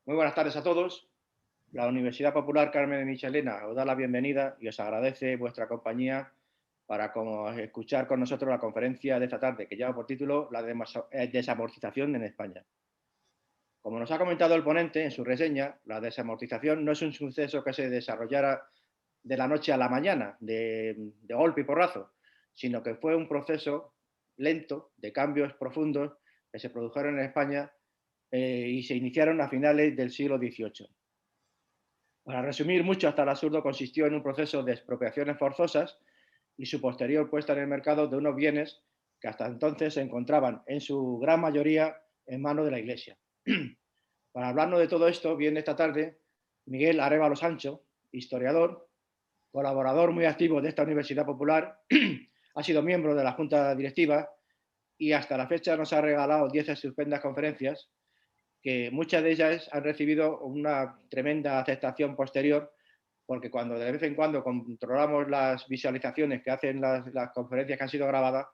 Muy buenas tardes a todos. La Universidad Popular Carmen de Michelena os da la bienvenida y os agradece vuestra compañía para escuchar con nosotros la conferencia de esta tarde, que lleva por título La desamortización en España. Como nos ha comentado el ponente en su reseña, la desamortización no es un suceso que se desarrollara de la noche a la mañana, de golpe y porrazo, sino que fue un proceso lento de cambios profundos que se produjeron en España y se iniciaron a finales del siglo XVIII. Para resumir mucho hasta el absurdo, consistió en un proceso de expropiaciones forzosas y su posterior puesta en el mercado de unos bienes que hasta entonces se encontraban en su gran mayoría en manos de la Iglesia. Para hablarnos de todo esto, viene esta tarde Miguel Arévalo Sancho, historiador, colaborador muy activo de esta Universidad Popular, ha sido miembro de la Junta Directiva y hasta la fecha nos ha regalado 10 estupendas conferencias que muchas de ellas han recibido una tremenda aceptación posterior, porque cuando de vez en cuando controlamos las visualizaciones que hacen las conferencias que han sido grabadas,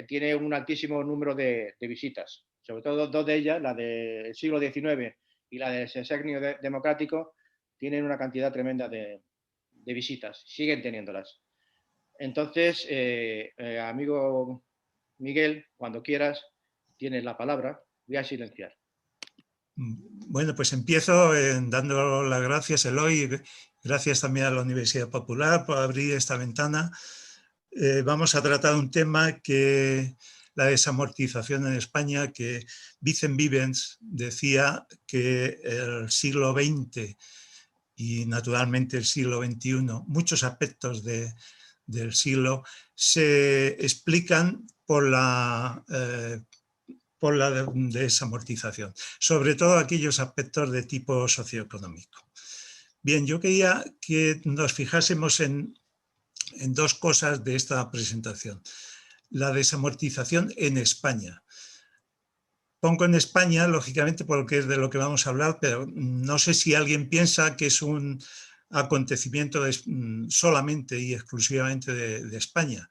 tiene un altísimo número de visitas. Sobre todo dos de ellas, la del siglo XIX y la del sexenio democrático, tienen una cantidad tremenda de visitas, siguen teniéndolas. Entonces, amigo Miguel, cuando quieras, tienes la palabra. Voy a silenciar. Bueno, pues empiezo dando las gracias, Eloy, gracias también a la Universidad Popular por abrir esta ventana. Vamos a tratar un tema que la desamortización en España, que Vicent Vivens decía que el siglo XX y naturalmente el siglo XXI, muchos aspectos del siglo se explican por la desamortización, sobre todo aquellos aspectos de tipo socioeconómico. Bien, yo quería que nos fijásemos en dos cosas de esta presentación. La desamortización en España. Pongo en España, lógicamente, porque es de lo que vamos a hablar, pero no sé si alguien piensa que es un acontecimiento solamente y exclusivamente de España.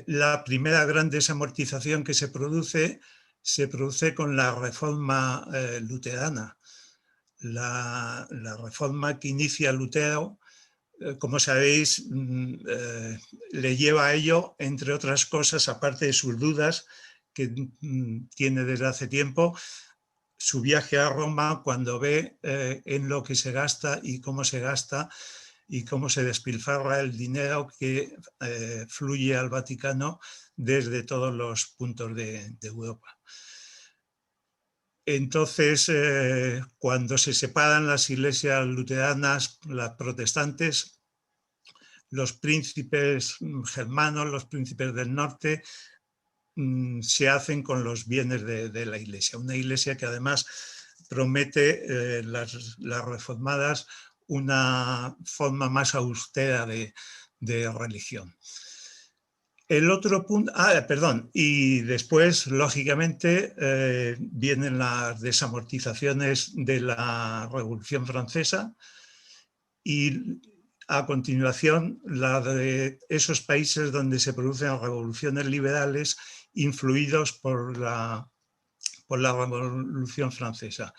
La primera gran desamortización que se produce con la reforma luterana. La reforma que inicia Lutero, como sabéis, le lleva a ello, entre otras cosas, aparte de sus dudas que tiene desde hace tiempo, su viaje a Roma, cuando ve en lo que se gasta y cómo se gasta y cómo se despilfarra el dinero que fluye al Vaticano desde todos los puntos de Europa. Entonces, cuando se separan las iglesias luteranas, las protestantes, los príncipes germanos, los príncipes del norte, se hacen con los bienes de la iglesia. Una iglesia que además promete las reformadas una forma más austera de religión. El otro punto, y después, lógicamente, vienen las desamortizaciones de la Revolución Francesa y a continuación la de esos países donde se producen revoluciones liberales influidos por la Revolución Francesa.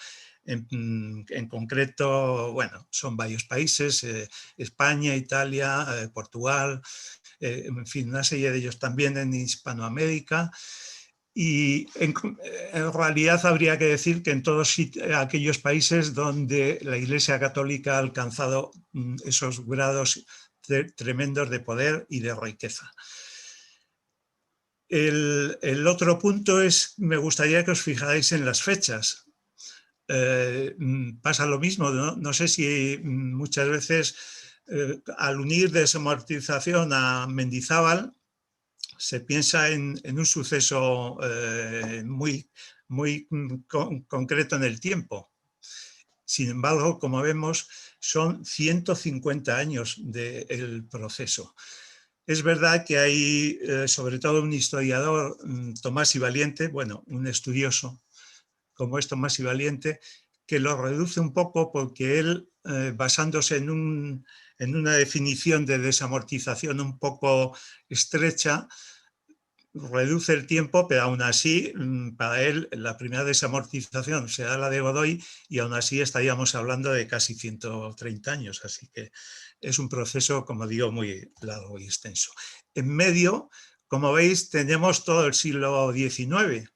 En concreto, bueno, son varios países, España, Italia, Portugal, en fin, una serie de ellos también en Hispanoamérica. Y en realidad habría que decir que en todos aquellos países donde la Iglesia Católica ha alcanzado esos grados tremendos de poder y de riqueza. El otro punto es, me gustaría que os fijáis en las fechas. Pasa lo mismo, ¿no? No sé si muchas veces al unir desamortización a Mendizábal se piensa en un suceso muy concreto en el tiempo. Sin embargo, como vemos, son 150 años del proceso. Es verdad que hay, sobre todo un historiador, Tomás y Valiente, bueno, un estudioso como es Tomás y Valiente, que lo reduce un poco porque él, basándose en una definición de desamortización un poco estrecha, reduce el tiempo, pero aún así, para él, la primera desamortización será la de Godoy y aún así estaríamos hablando de casi 130 años. Así que es un proceso, como digo, muy largo y extenso. En medio, como veis, tenemos todo el siglo XIX.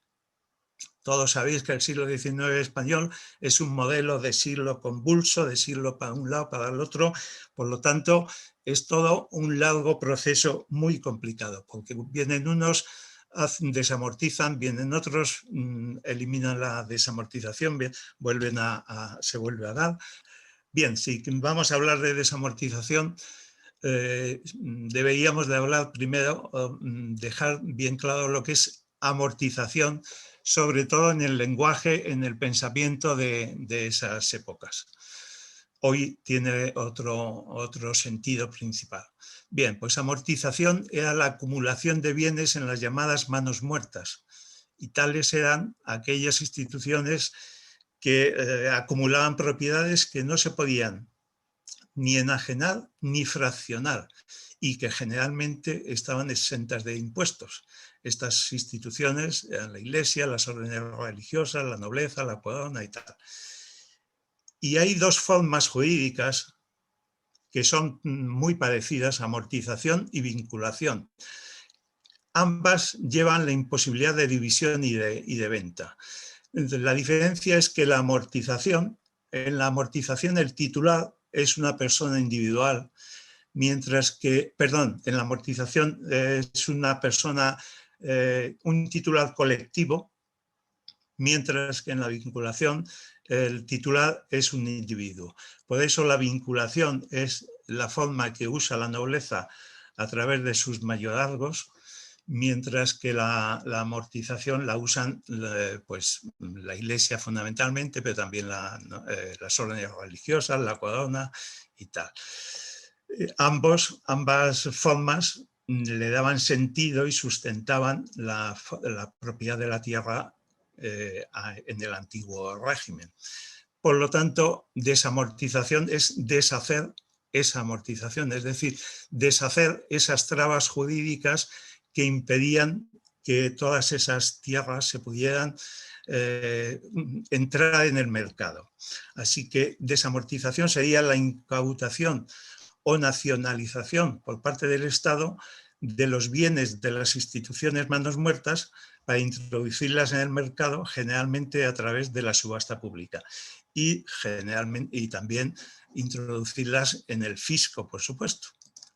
Todos sabéis que el siglo XIX español es un modelo de siglo convulso, de siglo para un lado, para el otro. Por lo tanto, es todo un largo proceso muy complicado, porque vienen unos, desamortizan, vienen otros, eliminan la desamortización, se vuelve a dar. Bien, si vamos a hablar de desamortización, deberíamos de hablar primero, dejar bien claro lo que es amortización, sobre todo en el lenguaje, en el pensamiento de esas épocas. Hoy tiene otro sentido principal. Bien, pues amortización era la acumulación de bienes en las llamadas manos muertas, y tales eran aquellas instituciones que acumulaban propiedades que no se podían ni enajenar ni fraccionar y que generalmente estaban exentas de impuestos. Estas instituciones eran la Iglesia, las órdenes religiosas, la nobleza, la corona y tal. Y hay dos formas jurídicas que son muy parecidas, amortización y vinculación. Ambas llevan la imposibilidad de división y de venta. La diferencia es que en la amortización el titular es una persona individual, mientras que, en la amortización es una persona, un titular colectivo, mientras que en la vinculación el titular es un individuo. Por eso la vinculación es la forma que usa la nobleza a través de sus mayorazgos, mientras que la amortización la usan pues, la Iglesia fundamentalmente, pero también las órdenes religiosas, la corona y tal. Ambas formas le daban sentido y sustentaban la propiedad de la tierra en el antiguo régimen. Por lo tanto, desamortización es deshacer esa amortización, es decir, deshacer esas trabas jurídicas que impedían que todas esas tierras se pudieran entrar en el mercado. Así que desamortización sería la incautación o nacionalización por parte del Estado de los bienes de las instituciones manos muertas para introducirlas en el mercado, generalmente a través de la subasta pública, y también introducirlas en el fisco, por supuesto,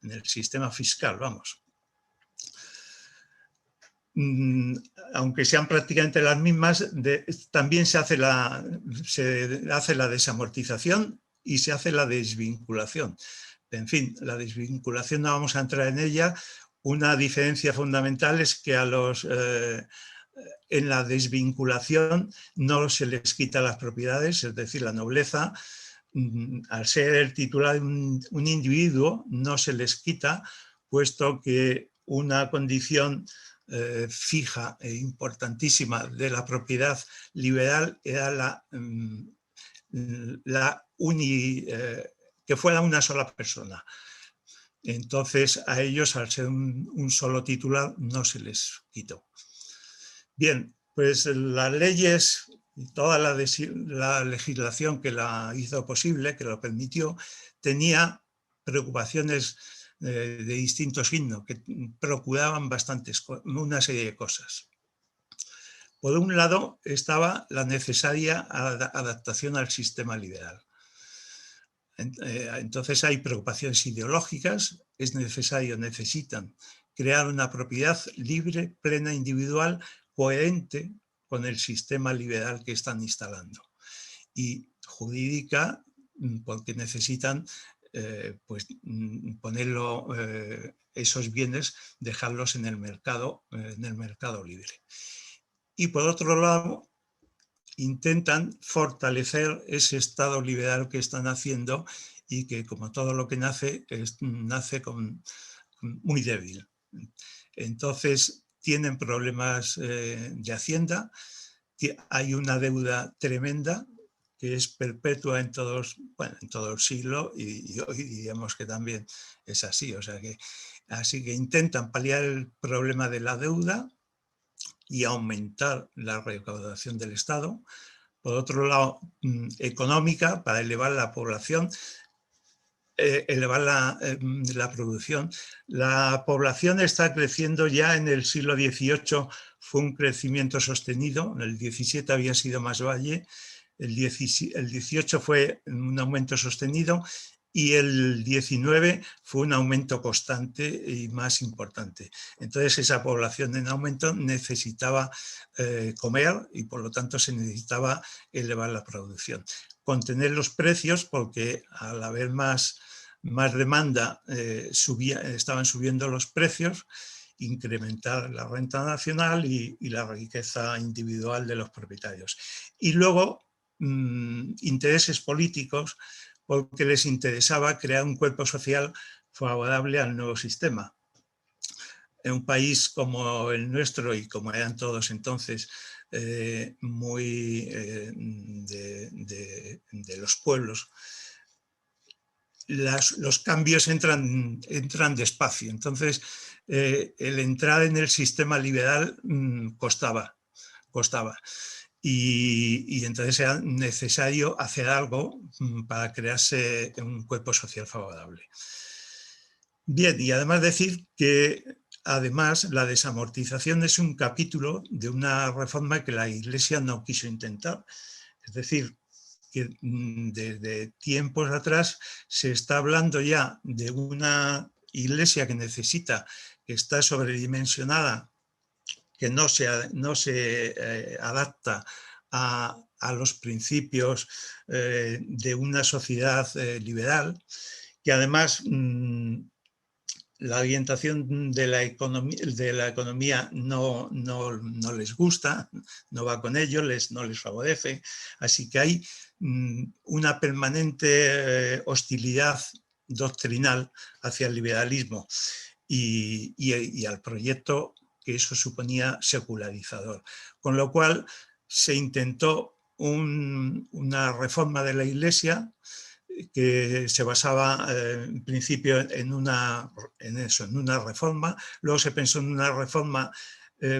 en el sistema fiscal, vamos. Aunque sean prácticamente las mismas, también se hace la desamortización y se hace la desvinculación. En fin, la desvinculación no vamos a entrar en ella. Una diferencia fundamental es que en la desvinculación no se les quita las propiedades, es decir, la nobleza, al ser el titular de un individuo, no se les quita, puesto que una condición fija e importantísima de la propiedad liberal era que fuera una sola persona. Entonces a ellos, al ser un solo titular, no se les quitó. Bien, pues las leyes y toda la legislación que la hizo posible, que lo permitió, tenía preocupaciones de distinto signo, que procuraban una serie de cosas. Por un lado estaba la necesaria adaptación al sistema liberal. Entonces hay preocupaciones ideológicas, necesitan crear una propiedad libre, plena, individual, coherente con el sistema liberal que están instalando. Y jurídica, porque necesitan pues, ponerlo, esos bienes, dejarlos en el mercado libre. Y por otro lado, intentan fortalecer ese Estado liberal que están haciendo y que, como todo lo que nace muy débil. Entonces, tienen problemas de Hacienda, hay una deuda tremenda que es perpetua en todo el siglo y hoy diríamos que también es así. O sea que Así que intentan paliar el problema de la deuda y aumentar la recaudación del Estado. Por otro lado, económica, para elevar la población, elevar la producción. La población está creciendo ya en el siglo XVIII, fue un crecimiento sostenido, en el XVII había sido más valle, el XVIII fue un aumento sostenido y el XIX fue un aumento constante y más importante. Entonces esa población en aumento necesitaba comer y por lo tanto se necesitaba elevar la producción. Contener los precios porque al haber más demanda estaban subiendo los precios, incrementar la renta nacional y la riqueza individual de los propietarios. Y luego intereses políticos porque les interesaba crear un cuerpo social favorable al nuevo sistema. En un país como el nuestro y como eran todos entonces, muy de los pueblos, los cambios entran despacio. Entonces, el entrar en el sistema liberal costaba. Y entonces era necesario hacer algo para crearse un cuerpo social favorable. Bien, y además decir que además la desamortización es un capítulo de una reforma que la Iglesia no quiso intentar. Es decir, que desde tiempos atrás se está hablando ya de una Iglesia que necesita, que está sobredimensionada, que no se adapta a los principios de una sociedad liberal, que además la orientación de la economía no les gusta, no va con ellos, no les favorece. Así que hay una permanente hostilidad doctrinal hacia el liberalismo y al proyecto que eso suponía secularizador. Con lo cual se intentó una reforma de la Iglesia que se basaba en principio en una reforma, luego se pensó en una reforma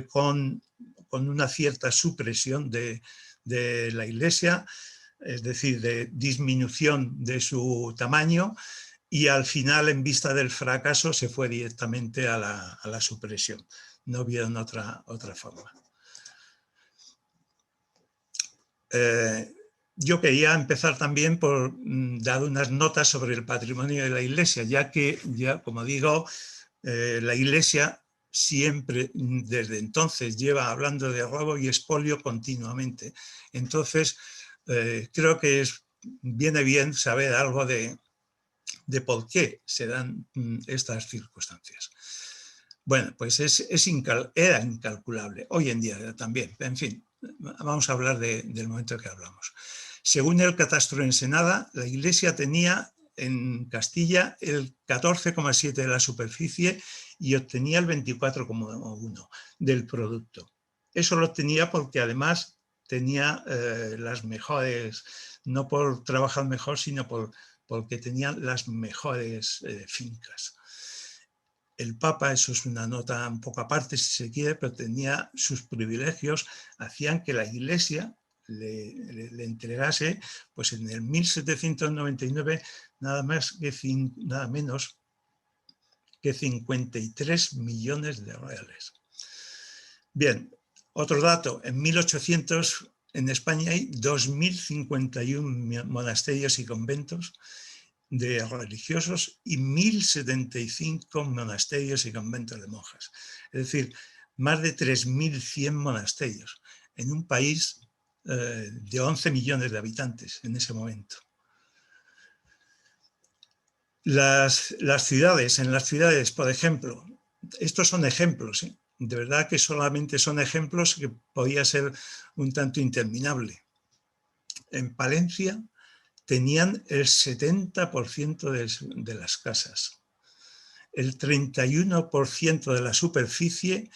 con una cierta supresión de la Iglesia, es decir, de disminución de su tamaño, y al final, en vista del fracaso, se fue directamente a la supresión. No vieron otra forma. Yo quería empezar también por dar unas notas sobre el patrimonio de la Iglesia, ya que, como digo, la Iglesia siempre, desde entonces, lleva hablando de robo y expolio continuamente. Entonces, creo que viene bien saber algo de por qué se dan estas circunstancias. Bueno, pues era incalculable. Hoy en día también, en fin, vamos a hablar del momento que hablamos. Según el catastro Ensenada, la Iglesia tenía en Castilla el 14,7% de la superficie y obtenía el 24,1% del producto. Eso lo obtenía porque además tenía las mejores, no por trabajar mejor, sino porque tenían las mejores fincas. El Papa, eso es una nota un poco aparte si se quiere, pero tenía sus privilegios, hacían que la Iglesia le entregase, pues en el 1799, nada menos que 53 millones de reales. Bien, otro dato, en 1800 en España hay 2.051 monasterios y conventos de religiosos y 1.075 monasterios y conventos de monjas. Es decir, más de 3.100 monasterios en un país de 11 millones de habitantes en ese momento. En las ciudades, por ejemplo, estos son ejemplos, ¿eh? De verdad que solamente son ejemplos que podía ser un tanto interminable. En Palencia tenían el 70% de las casas, el 31% de la superficie,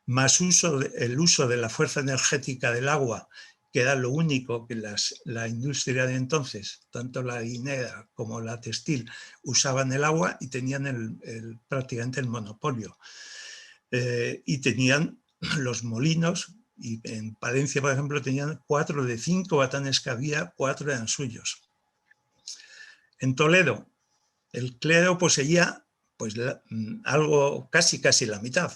más el uso de la fuerza energética del agua, que era lo único que la industria de entonces, tanto la guinera como la textil, usaban el agua y tenían prácticamente el monopolio. Y tenían los molinos, y en Palencia, por ejemplo, tenían 4 de 5 batanes que había, 4 eran suyos. En Toledo, el clero poseía pues, algo casi la mitad,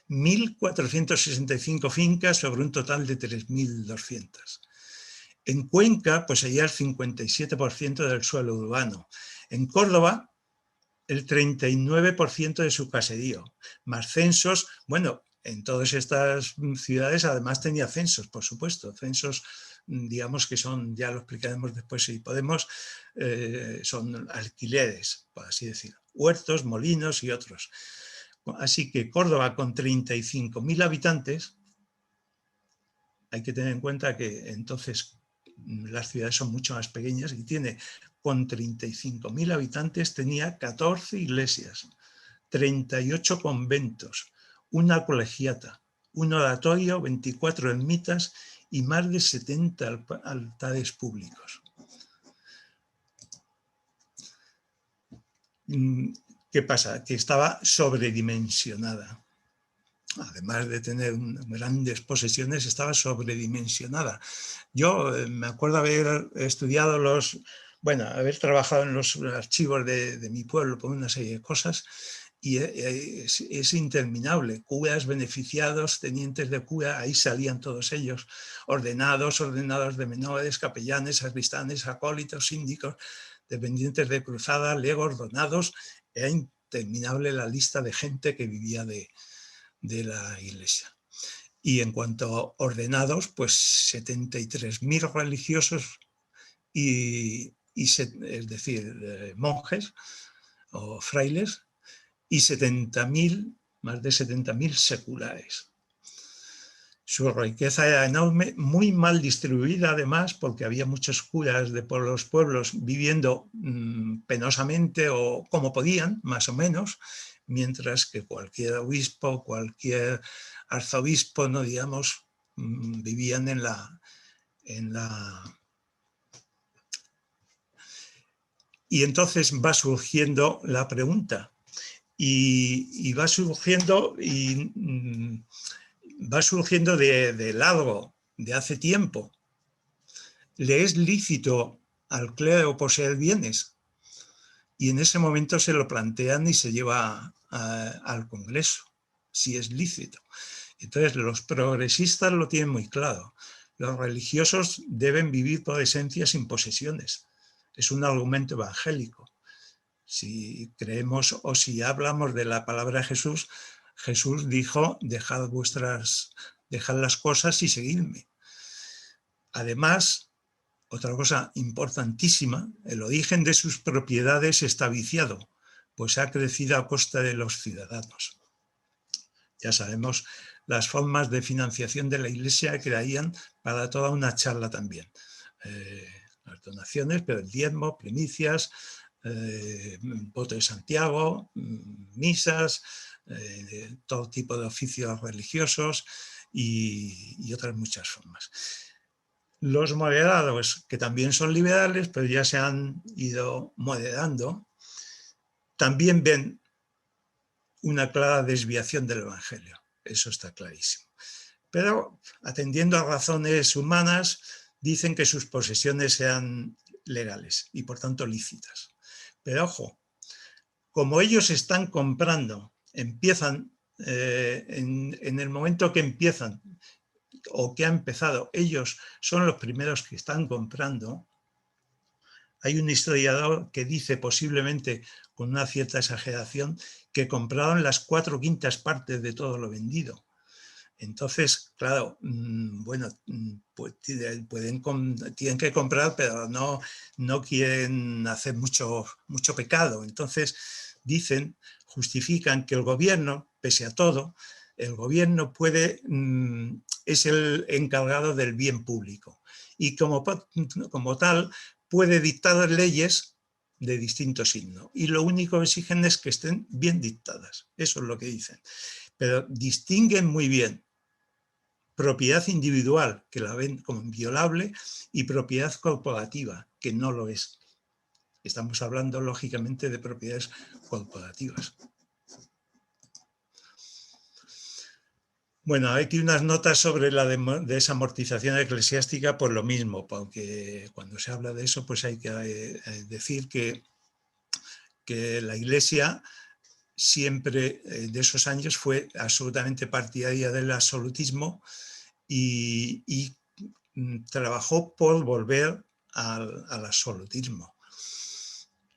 1.465 fincas sobre un total de 3.200. En Cuenca poseía el 57% del suelo urbano. En Córdoba, el 39% de su caserío, más censos. Bueno, en todas estas ciudades además tenía censos, por supuesto, censos, digamos que son, ya lo explicaremos después si podemos, son alquileres, por así decirlo, huertos, molinos y otros. Así que Córdoba, con 35.000 habitantes, hay que tener en cuenta que entonces las ciudades son mucho más pequeñas, y con 35.000 habitantes tenía 14 iglesias, 38 conventos, una colegiata, un oratorio, 24 ermitas y más de 70 altares públicos. ¿Qué pasa? Que estaba sobredimensionada. Además de tener grandes posesiones, estaba sobredimensionada. Yo me acuerdo haber estudiado haber trabajado en los archivos de mi pueblo por una serie de cosas, y es interminable. Curas, beneficiados, tenientes de cura, ahí salían todos ellos, ordenados de menores, capellanes, sacristanes, acólitos, síndicos, dependientes de cruzada, legos, donados. Era interminable la lista de gente que vivía de la iglesia. Y en cuanto a ordenados, pues 73.000 religiosos es decir, monjes o frailes, y 70.000, más de 70.000 seculares. Su riqueza era enorme, muy mal distribuida además, porque había muchos curas de los pueblos viviendo penosamente o como podían, más o menos, mientras que cualquier obispo, cualquier arzobispo, no digamos, vivían en la... Y entonces va surgiendo la pregunta, y va surgiendo de largo, de hace tiempo. ¿Le es lícito al clero poseer bienes? Y en ese momento se lo plantean y se lleva al Congreso, si es lícito. Entonces los progresistas lo tienen muy claro. Los religiosos deben vivir por esencia sin posesiones. Es un argumento evangélico. Si creemos o si hablamos de la palabra de Jesús, Jesús dijo: dejad las cosas y seguidme. Además, otra cosa importantísima, el origen de sus propiedades está viciado, pues ha crecido a costa de los ciudadanos. Ya sabemos las formas de financiación de la Iglesia, que darían para toda una charla también. Las donaciones, pero el diezmo, primicias, voto de Santiago, misas, todo tipo de oficios religiosos y otras muchas formas. Los moderados, que también son liberales, pero ya se han ido moderando, también ven una clara desviación del Evangelio. Eso está clarísimo. Pero atendiendo a razones humanas, dicen que sus posesiones sean legales y por tanto lícitas. Pero ojo, como ellos están comprando, empiezan, en el momento que empiezan o que ha empezado, ellos son los primeros que están comprando. Hay un historiador que dice, posiblemente con una cierta exageración, que compraron las 4/5 partes de todo lo vendido. Entonces, claro, bueno, pues tienen que comprar, pero no quieren hacer mucho pecado. Entonces, justifican que el gobierno, pese a todo, el gobierno es el encargado del bien público, y como tal puede dictar leyes de distinto signo, y lo único que exigen es que estén bien dictadas. Eso es lo que dicen. Pero distinguen muy bien, propiedad individual, que la ven como inviolable, y propiedad corporativa, que no lo es. Estamos hablando, lógicamente, de propiedades corporativas. Bueno, hay aquí unas notas sobre la desamortización eclesiástica por lo mismo, porque cuando se habla de eso, pues hay que decir que la Iglesia siempre de esos años fue absolutamente partidaria del absolutismo y trabajó por volver al absolutismo,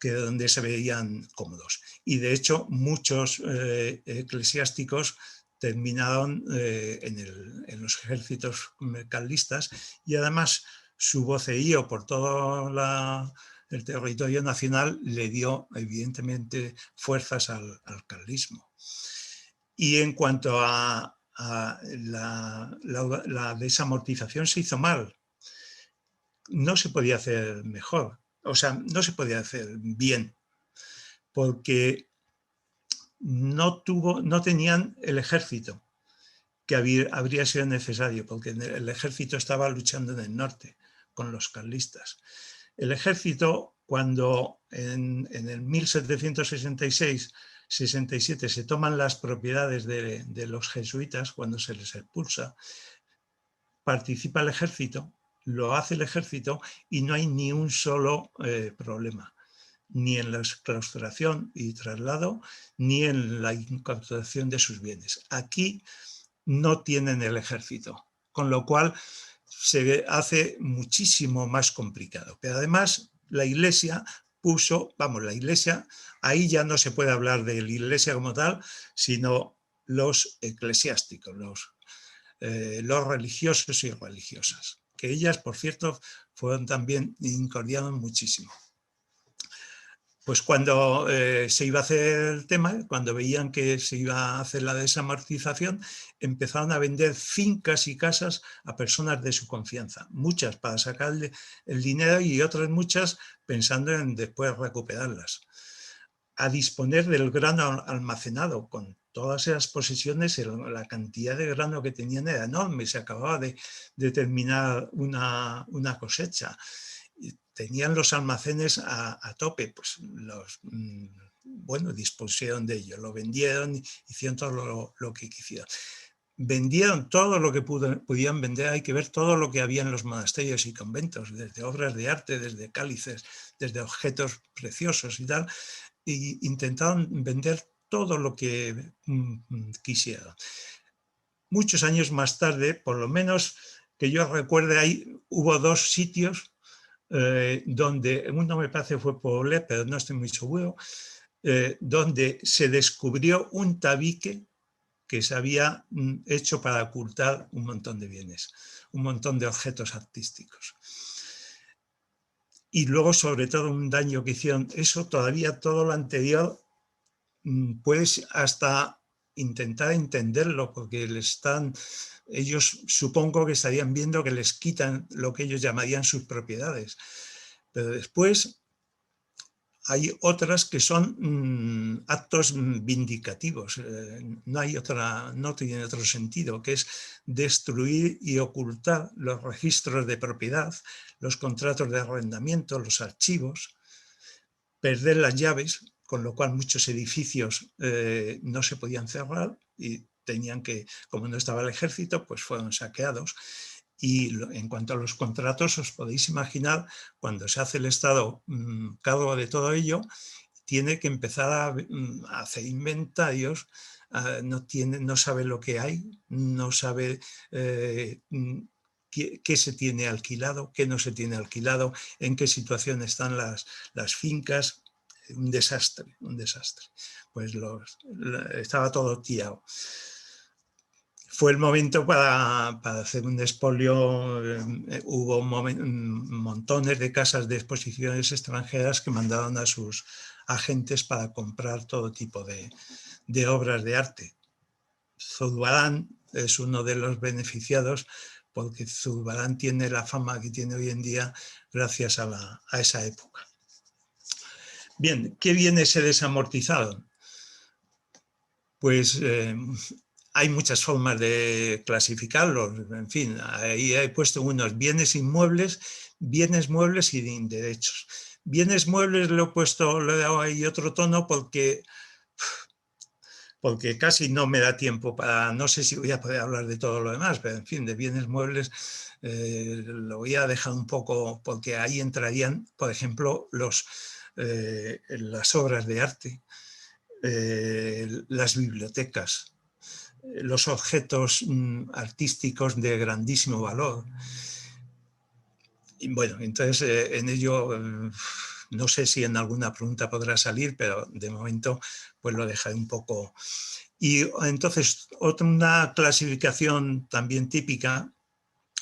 que es donde se veían cómodos. Y de hecho muchos eclesiásticos terminaron en los ejércitos carlistas, y además su vocerío por todo el territorio nacional le dio evidentemente fuerzas al carlismo. Y en cuanto a la desamortización, se hizo mal. No se podía hacer mejor, o sea, no se podía hacer bien, porque no tenían el ejército que habría sido necesario, porque el ejército estaba luchando en el norte con los carlistas. El ejército, cuando en el 1766-67 se toman las propiedades de los jesuitas, cuando se les expulsa, participa el ejército, lo hace el ejército y no hay ni un solo problema, ni en la exclaustración y traslado, ni en la incautación de sus bienes. Aquí no tienen el ejército, con lo cual se hace muchísimo más complicado. Pero además la Iglesia la Iglesia, ahí ya no se puede hablar de la Iglesia como tal, sino los eclesiásticos, los religiosos y religiosas, que ellas, por cierto, fueron también incordiadas muchísimo. Pues cuando se iba a hacer el tema, cuando veían que se iba a hacer la desamortización, empezaron a vender fincas y casas a personas de su confianza, muchas para sacarle el dinero y otras muchas pensando en después recuperarlas. A disponer del grano almacenado. Con todas esas posesiones, la cantidad de grano que tenían era enorme, se acababa de terminar una cosecha. Tenían los almacenes a tope, pues dispusieron de ello, lo vendieron, hicieron todo lo que quisieron. Vendieron todo lo que podían vender. Hay que ver todo lo que había en los monasterios y conventos, desde obras de arte, desde cálices, desde objetos preciosos y tal, y intentaron vender todo lo que quisieran. Muchos años más tarde, por lo menos que yo recuerde, hubo dos sitios donde, uno me parece fue Poblet, pero no estoy muy seguro, donde se descubrió un tabique que se había hecho para ocultar un montón de bienes, un montón de objetos artísticos. Y luego, sobre todo, un daño que hicieron, eso todavía todo lo anterior, puedes hasta intentar entenderlo, porque ellos supongo que estarían viendo que les quitan lo que ellos llamarían sus propiedades. Pero después hay otras que son actos vindicativos, no tiene otro sentido, que es destruir y ocultar los registros de propiedad, los contratos de arrendamiento, los archivos, perder las llaves, con lo cual muchos edificios no se podían cerrar y tenían que, como no estaba el ejército, pues fueron saqueados. Y en cuanto a los contratos, os podéis imaginar, cuando se hace el Estado cargo de todo ello, tiene que empezar a hacer inventarios, no sabe lo que hay, no sabe qué se tiene alquilado, qué no se tiene alquilado, en qué situación están las fincas. Un desastre, un desastre. Pues estaba todo tirado. Fue el momento para hacer un expolio. Hubo montones de casas de exposiciones extranjeras que mandaron a sus agentes para comprar todo tipo de obras de arte. Zurbarán es uno de los beneficiados, porque Zurbarán tiene la fama que tiene hoy en día gracias a esa época. Bien, ¿qué bienes se desamortizaron? Pues hay muchas formas de clasificarlos, en fin, ahí he puesto unos bienes inmuebles, bienes muebles y de derechos. Bienes muebles le he dado ahí otro tono porque casi no me da tiempo para, no sé si voy a poder hablar de todo lo demás, pero en fin, de bienes muebles lo voy a dejar un poco porque ahí entrarían, por ejemplo, las obras de arte, las bibliotecas, los objetos artísticos de grandísimo valor. Y bueno, entonces en ello no sé si en alguna pregunta podrá salir, pero de momento pues lo dejaré un poco. Y entonces una clasificación también típica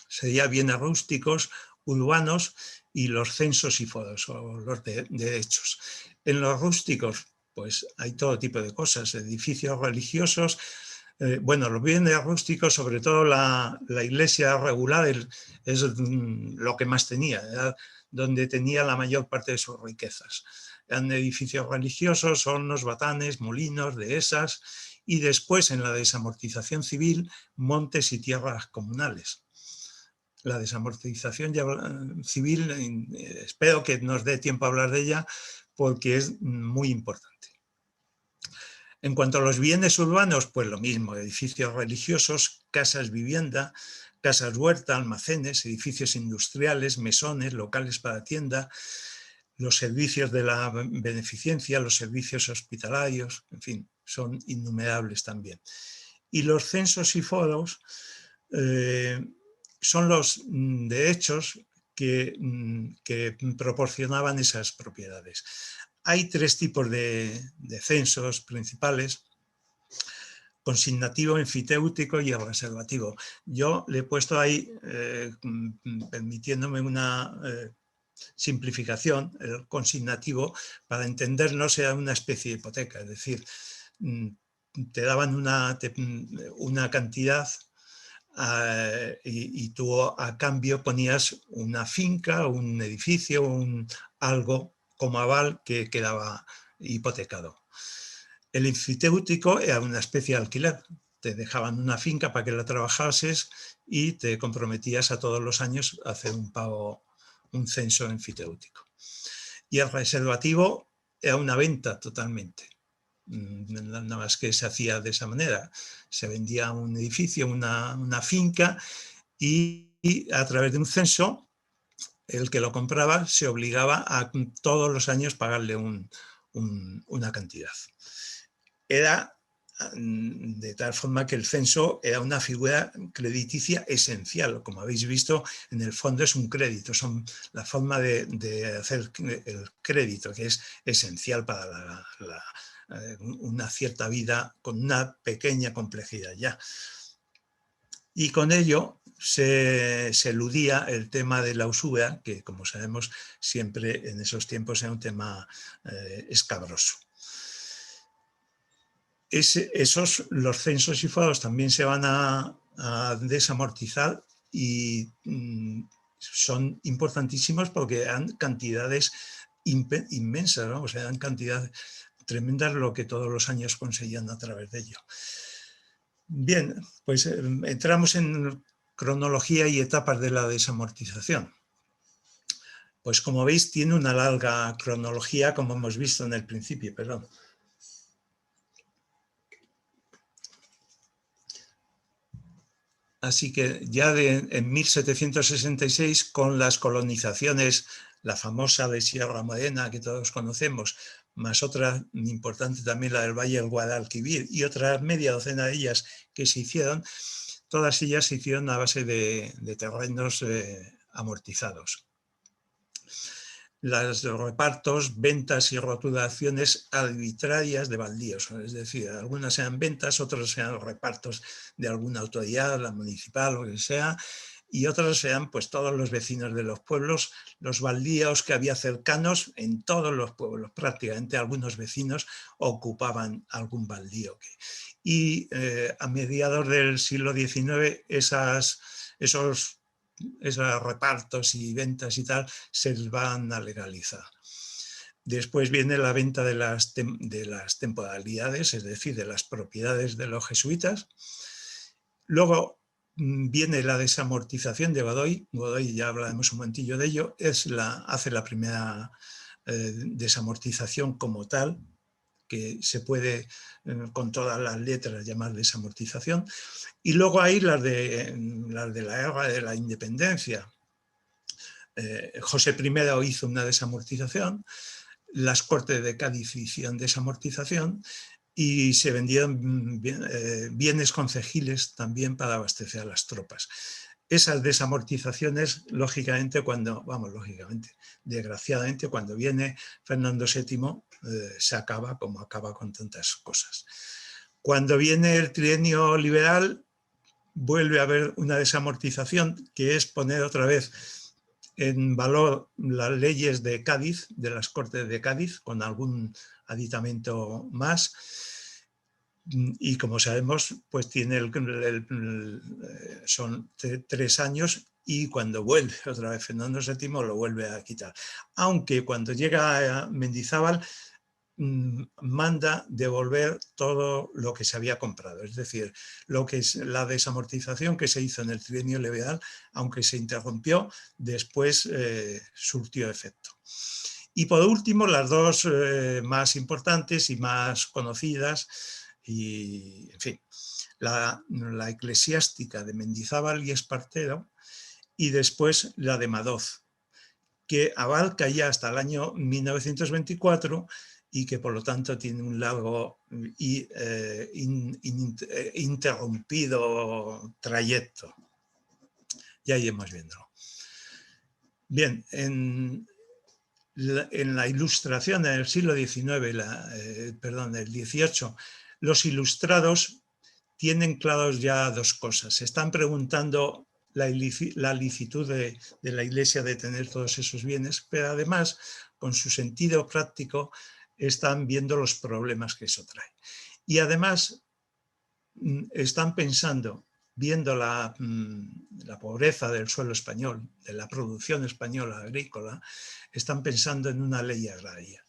sería bienes rústicos, urbanos y los censos y foros o los derechos. En los rústicos pues hay todo tipo de cosas, edificios religiosos. Bueno, los bienes rústicos, sobre todo la iglesia regular es lo que más tenía, era donde tenía la mayor parte de sus riquezas. Eran edificios religiosos, hornos, batanes, molinos, dehesas y después en la desamortización civil, montes y tierras comunales. La desamortización civil, espero que nos dé tiempo a hablar de ella porque es muy importante. En cuanto a los bienes urbanos, pues lo mismo, edificios religiosos, casas vivienda, casas huerta, almacenes, edificios industriales, mesones, locales para tienda, los servicios de la beneficencia, los servicios hospitalarios, en fin, son innumerables también. Y los censos y foros son los derechos que proporcionaban esas propiedades. Hay tres tipos de censos principales: consignativo, enfitéutico y el reservativo. Yo le he puesto ahí, permitiéndome una simplificación, el consignativo, para entendernos, era una especie de hipoteca, es decir, te daban una cantidad y tú a cambio ponías una finca, un edificio, algo como aval que quedaba hipotecado. El enfitéutico era una especie de alquiler. Te dejaban una finca para que la trabajases y te comprometías a todos los años a hacer un pago, un censo enfitéutico. Y el reservativo era una venta totalmente. Nada más que se hacía de esa manera. Se vendía un edificio, una finca, y a través de un censo el que lo compraba se obligaba a todos los años pagarle una cantidad. Era de tal forma que el censo era una figura crediticia esencial. Como habéis visto, en el fondo es un crédito, son la forma de hacer el crédito, que es esencial para una cierta vida con una pequeña complejidad ya. Y con ello se eludía el tema de la usura, que como sabemos siempre en esos tiempos era un tema escabroso. Los censos y foros también se van a desamortizar y son importantísimos porque dan cantidades inmensas, ¿no? O sea, dan cantidades tremendas lo que todos los años conseguían a través de ello. Bien, pues entramos en cronología y etapas de la desamortización. Pues como veis, tiene una larga cronología, como hemos visto en el principio, perdón. Así que ya en 1766, con las colonizaciones, la famosa de Sierra Morena que todos conocemos, más otra importante también, la del Valle del Guadalquivir, y otras media docena de ellas que se hicieron, todas ellas se hicieron a base de terrenos amortizados. Los repartos, ventas y rotulaciones arbitrarias de baldíos, es decir, algunas eran ventas, otras eran repartos de alguna autoridad, la municipal o lo que sea, y otros eran pues todos los vecinos de los pueblos, los baldíos que había cercanos en todos los pueblos, prácticamente algunos vecinos ocupaban algún baldío. Y a mediados del siglo XIX esos repartos y ventas y tal se van a legalizar. Después viene la venta de las temporalidades, es decir, de las propiedades de los jesuitas. Luego viene la desamortización de Godoy. Godoy, ya hablaremos un momentillo de ello, hace la primera desamortización como tal, que se puede con todas las letras llamar desamortización. Y luego hay las de la guerra de la independencia. José I hizo una desamortización, las Cortes de Cádiz hicieron desamortización y se vendieron bienes concejiles también para abastecer a las tropas. Esas desamortizaciones, desgraciadamente, cuando viene Fernando VII, se acaba como acaba con tantas cosas. Cuando viene el trienio liberal, vuelve a haber una desamortización, que es poner otra vez en valor las leyes de Cádiz, de las Cortes de Cádiz, con algún aditamento más. Y como sabemos, pues tiene son 3 años, y cuando vuelve otra vez Fernando VII lo vuelve a quitar. Aunque cuando llega a Mendizábal manda devolver todo lo que se había comprado, es decir, lo que es la desamortización que se hizo en el trienio liberal, aunque se interrumpió, después surtió efecto. Y por último, las dos más importantes y más conocidas, y en fin, la eclesiástica de Mendizábal y Espartero, y después la de Madoz, que abarca ya hasta el año 1924 y que por lo tanto tiene un largo y interrumpido trayecto. Ya iremos viéndolo. Bien, en la Ilustración en el siglo XIX, el XVIII, los ilustrados tienen claros ya dos cosas. Se están preguntando la licitud de la Iglesia de tener todos esos bienes, pero además, con su sentido práctico, están viendo los problemas que eso trae. Y además están pensando, viendo la pobreza del suelo español, de la producción española agrícola, están pensando en una ley agraria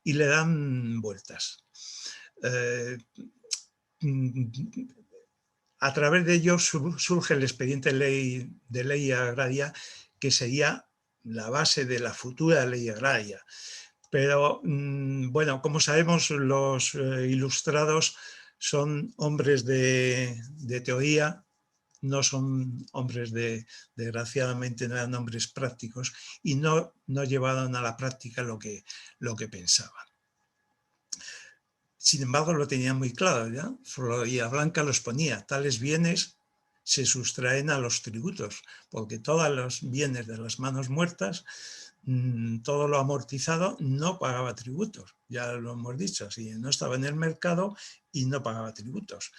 y le dan vueltas. A través de ello surge el expediente de ley agraria, que sería la base de la futura ley agraria. Pero, bueno, como sabemos, los ilustrados son hombres de teoría, no son hombres desgraciadamente, no eran hombres prácticos, y no llevaron a la práctica lo que pensaban. Sin embargo, lo tenían muy claro, ¿ya? Florida Blanca los ponía: tales bienes se sustraen a los tributos, porque todos los bienes de las manos muertas, todo lo amortizado, no pagaba tributos. Ya lo hemos dicho, así no estaba en el mercado y no pagaba tributos.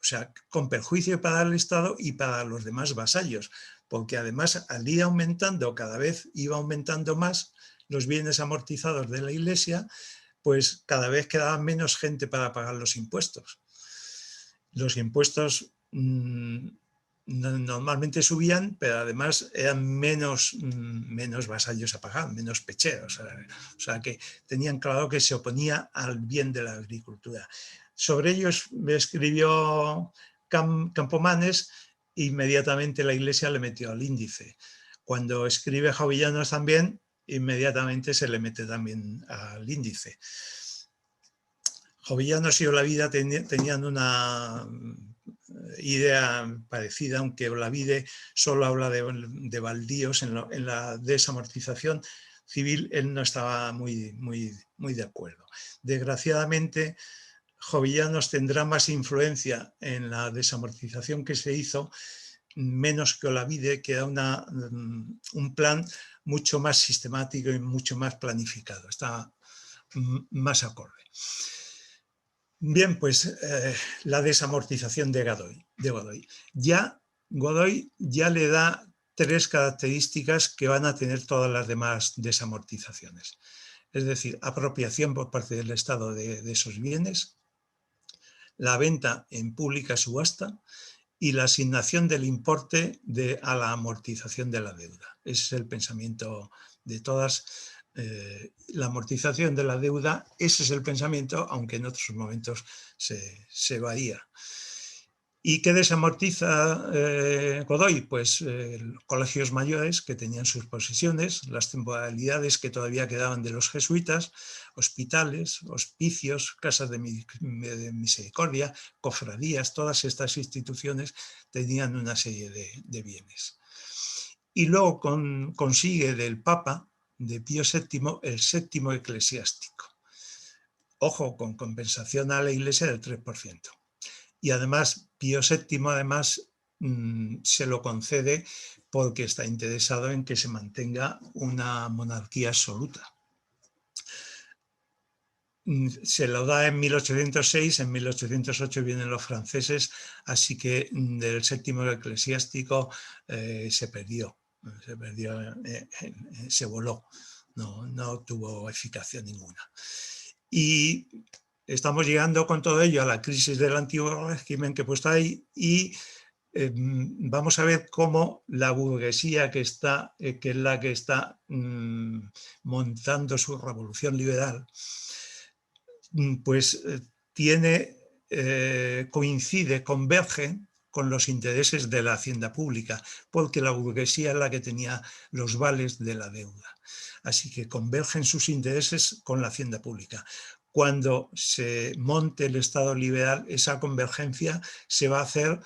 O sea, con perjuicio para el Estado y para los demás vasallos, porque además al ir aumentando, cada vez iba aumentando más los bienes amortizados de la Iglesia, pues cada vez quedaba menos gente para pagar los impuestos. Los impuestos normalmente subían, pero además eran menos vasallos a pagar, menos pecheros. O sea que tenían claro que se oponía al bien de la agricultura. Sobre ellos escribió Campomanes, e inmediatamente la Iglesia le metió al índice. Cuando escribe Jovellanos también, inmediatamente se le mete también al índice. Jovellanos y Olavide tenían una idea parecida, aunque Olavide solo habla de baldíos. En la desamortización civil él no estaba muy de acuerdo. Desgraciadamente, Jovellanos tendrá más influencia en la desamortización que se hizo, menos que Olavide, que era un plan mucho más sistemático y mucho más planificado, está más acorde. Bien, pues la desamortización de Godoy. Godoy ya le da 3 características que van a tener todas las demás desamortizaciones. Es decir, apropiación por parte del Estado de esos bienes, la venta en pública subasta y la asignación del importe a la amortización de la deuda. Ese es el pensamiento de todas. La amortización de la deuda, ese es el pensamiento, aunque en otros momentos se varía. ¿Y qué desamortiza Godoy? Pues colegios mayores que tenían sus posesiones, las temporalidades que todavía quedaban de los jesuitas, hospitales, hospicios, casas de misericordia, cofradías, todas estas instituciones tenían una serie de bienes. Y luego consigue del Papa, de Pío VII, el séptimo eclesiástico. Ojo, con compensación a la Iglesia del 3%. Y además, Pío VII se lo concede porque está interesado en que se mantenga una monarquía absoluta. Se lo da en 1806, en 1808 vienen los franceses, así que del séptimo eclesiástico se perdió, se voló, no tuvo eficacia ninguna. Y estamos llegando con todo ello a la crisis del antiguo régimen que he puesto ahí y vamos a ver cómo la burguesía que es la que está montando su revolución liberal, pues coincide, converge con los intereses de la hacienda pública, porque la burguesía es la que tenía los vales de la deuda. Así que convergen sus intereses con la hacienda pública. Cuando se monte el Estado liberal, esa convergencia se va a hacer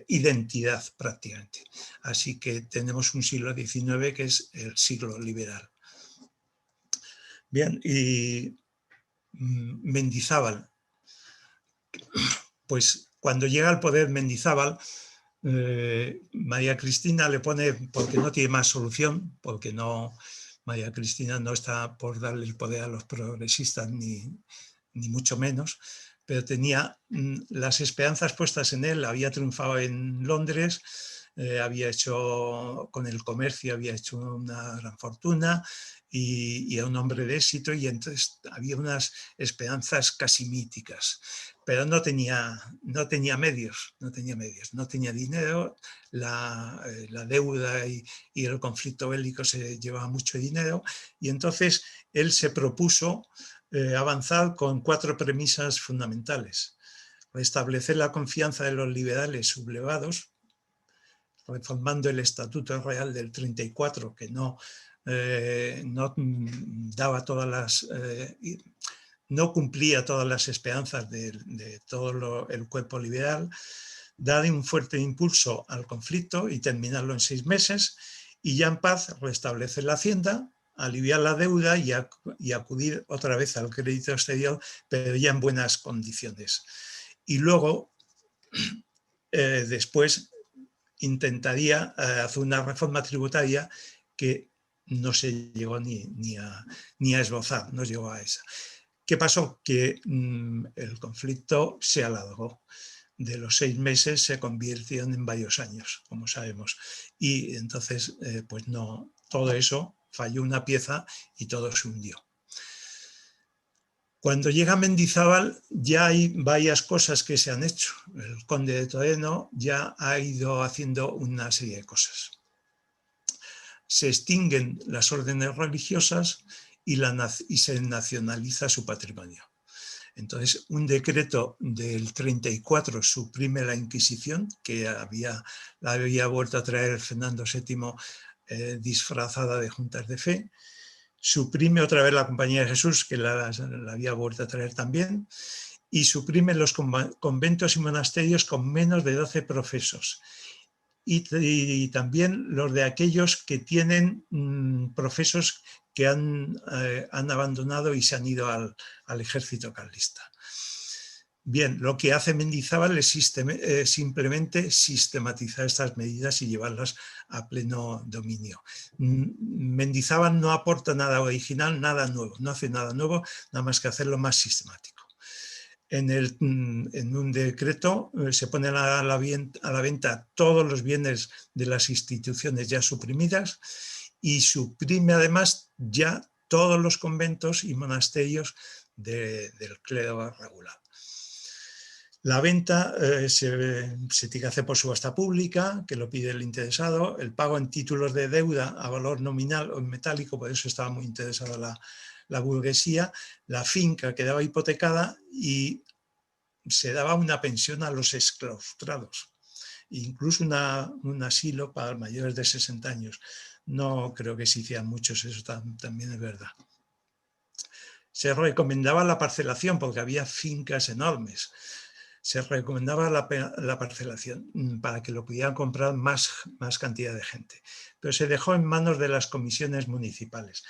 identidad prácticamente. Así que tenemos un siglo XIX que es el siglo liberal. Bien, y Mendizábal. Pues cuando llega al poder Mendizábal, María Cristina le pone, porque no tiene más solución, porque María Cristina no está por darle el poder a los progresistas ni mucho menos, pero tenía las esperanzas puestas en él. Había triunfado en Londres, había hecho con el comercio, había hecho una gran fortuna y era un hombre de éxito, y entonces había unas esperanzas casi míticas, pero no tenía medios, no tenía dinero, la deuda y el conflicto bélico se llevaba mucho dinero, y entonces él se propuso avanzar con 4 premisas fundamentales: restablecer la confianza de los liberales sublevados, reformando el Estatuto Real del 34, que no daba no cumplía todas las esperanzas de todo el cuerpo liberal, dar un fuerte impulso al conflicto y terminarlo en 6 meses, y ya en paz restablecer la hacienda, aliviar la deuda y acudir otra vez al crédito exterior, pero ya en buenas condiciones. Y luego, después, intentaría hacer una reforma tributaria que no se llegó ni a esbozar, no llegó a esa. ¿Qué pasó? Que el conflicto se alargó. De los 6 meses se convirtieron en varios años, como sabemos. Y entonces, pues no, todo eso falló una pieza y todo se hundió. Cuando llega Mendizábal ya hay varias cosas que se han hecho. El conde de Toledano ya ha ido haciendo una serie de cosas. Se extinguen las órdenes religiosas y se nacionaliza su patrimonio. Entonces, un decreto del 34 suprime la Inquisición, que la había vuelto a traer Fernando VII disfrazada de juntas de fe. Suprime otra vez la Compañía de Jesús, que la había vuelto a traer también, y suprime los conventos y monasterios con menos de 12 profesos. Y también los de aquellos que tienen profesos que han abandonado y se han ido al ejército carlista. Bien, lo que hace Mendizábal es simplemente sistematizar estas medidas y llevarlas a pleno dominio. Mendizábal no aporta nada original, nada nuevo, no hace nada nuevo, nada más que hacerlo más sistemático. En un decreto se ponen a la venta todos los bienes de las instituciones ya suprimidas, y suprime además ya todos los conventos y monasterios del clero regular. La venta se tiene que hacer por subasta pública, que lo pide el interesado, el pago en títulos de deuda a valor nominal o en metálico, por eso estaba muy interesada la burguesía, la finca quedaba hipotecada y se daba una pensión a los exclaustrados, incluso un asilo para mayores de 60 años. No creo que se hicieran muchos, eso también es verdad. Se recomendaba la parcelación porque había fincas enormes. Se recomendaba la parcelación para que lo pudieran comprar más cantidad de gente. Pero se dejó en manos de las comisiones municipales.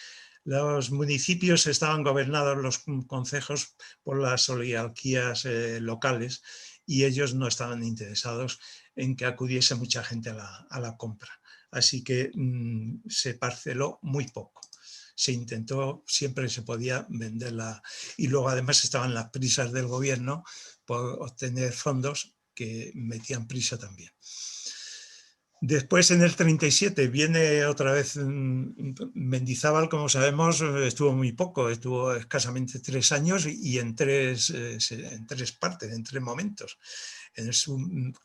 Los municipios estaban gobernados, los concejos, por las oligarquías locales y ellos no estaban interesados en que acudiese mucha gente a la compra. Así que se parceló muy poco. Se intentó, siempre se podía venderla. Y luego además estaban las prisas del gobierno por obtener fondos que metían prisa también. Después, en el 37, viene otra vez Mendizábal, como sabemos, estuvo muy poco, estuvo escasamente 3 años y en tres partes, en 3 momentos,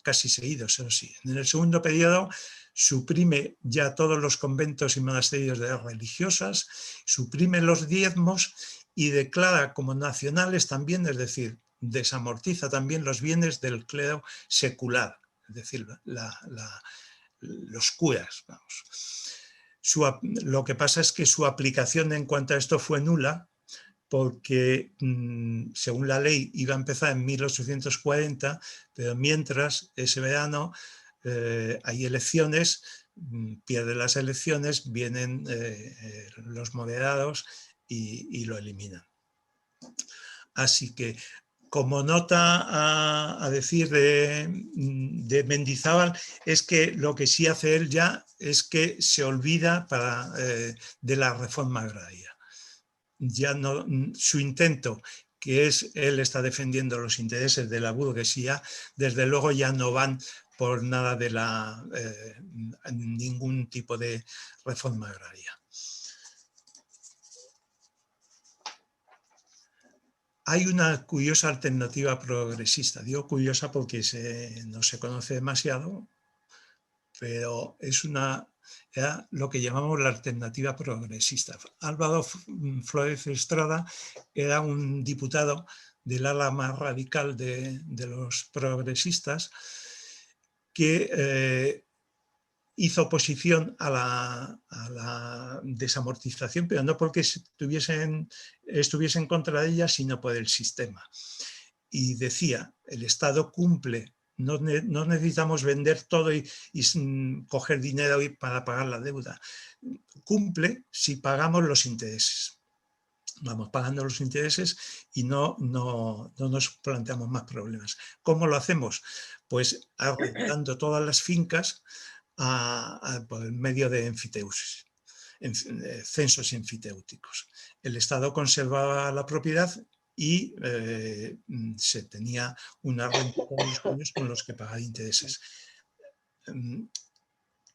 casi seguidos, eso sí. En el segundo periodo suprime ya todos los conventos y monasterios de religiosas, suprime los diezmos y declara como nacionales también, es decir, desamortiza también los bienes del clero secular, es decir, los curas. Vamos. Lo que pasa es que su aplicación en cuanto a esto fue nula, porque según la ley iba a empezar en 1840, pero mientras ese verano hay elecciones, pierde las elecciones, vienen los moderados y lo eliminan. Así que, como nota a decir de Mendizábal, es que lo que sí hace él ya es que se olvida de la reforma agraria. Ya no, su intento, que es él está defendiendo los intereses de la burguesía, desde luego ya no van por nada de ningún tipo de reforma agraria. Hay una curiosa alternativa progresista. Digo curiosa porque no se conoce demasiado, pero era lo que llamamos la alternativa progresista. Álvaro Flórez Estrada era un diputado del ala más radical de los progresistas que hizo oposición a la desamortización, pero no porque estuviese en contra de ella, sino por el sistema. Y decía, el Estado cumple, no necesitamos vender todo y coger dinero para pagar la deuda. Cumple si pagamos los intereses. Vamos pagando los intereses y no nos planteamos más problemas. ¿Cómo lo hacemos? Pues arrendando todas las fincas por el medio de enfiteusis, censos enfiteuticos. El Estado conservaba la propiedad y se tenía una renta todos los años con los que pagar intereses.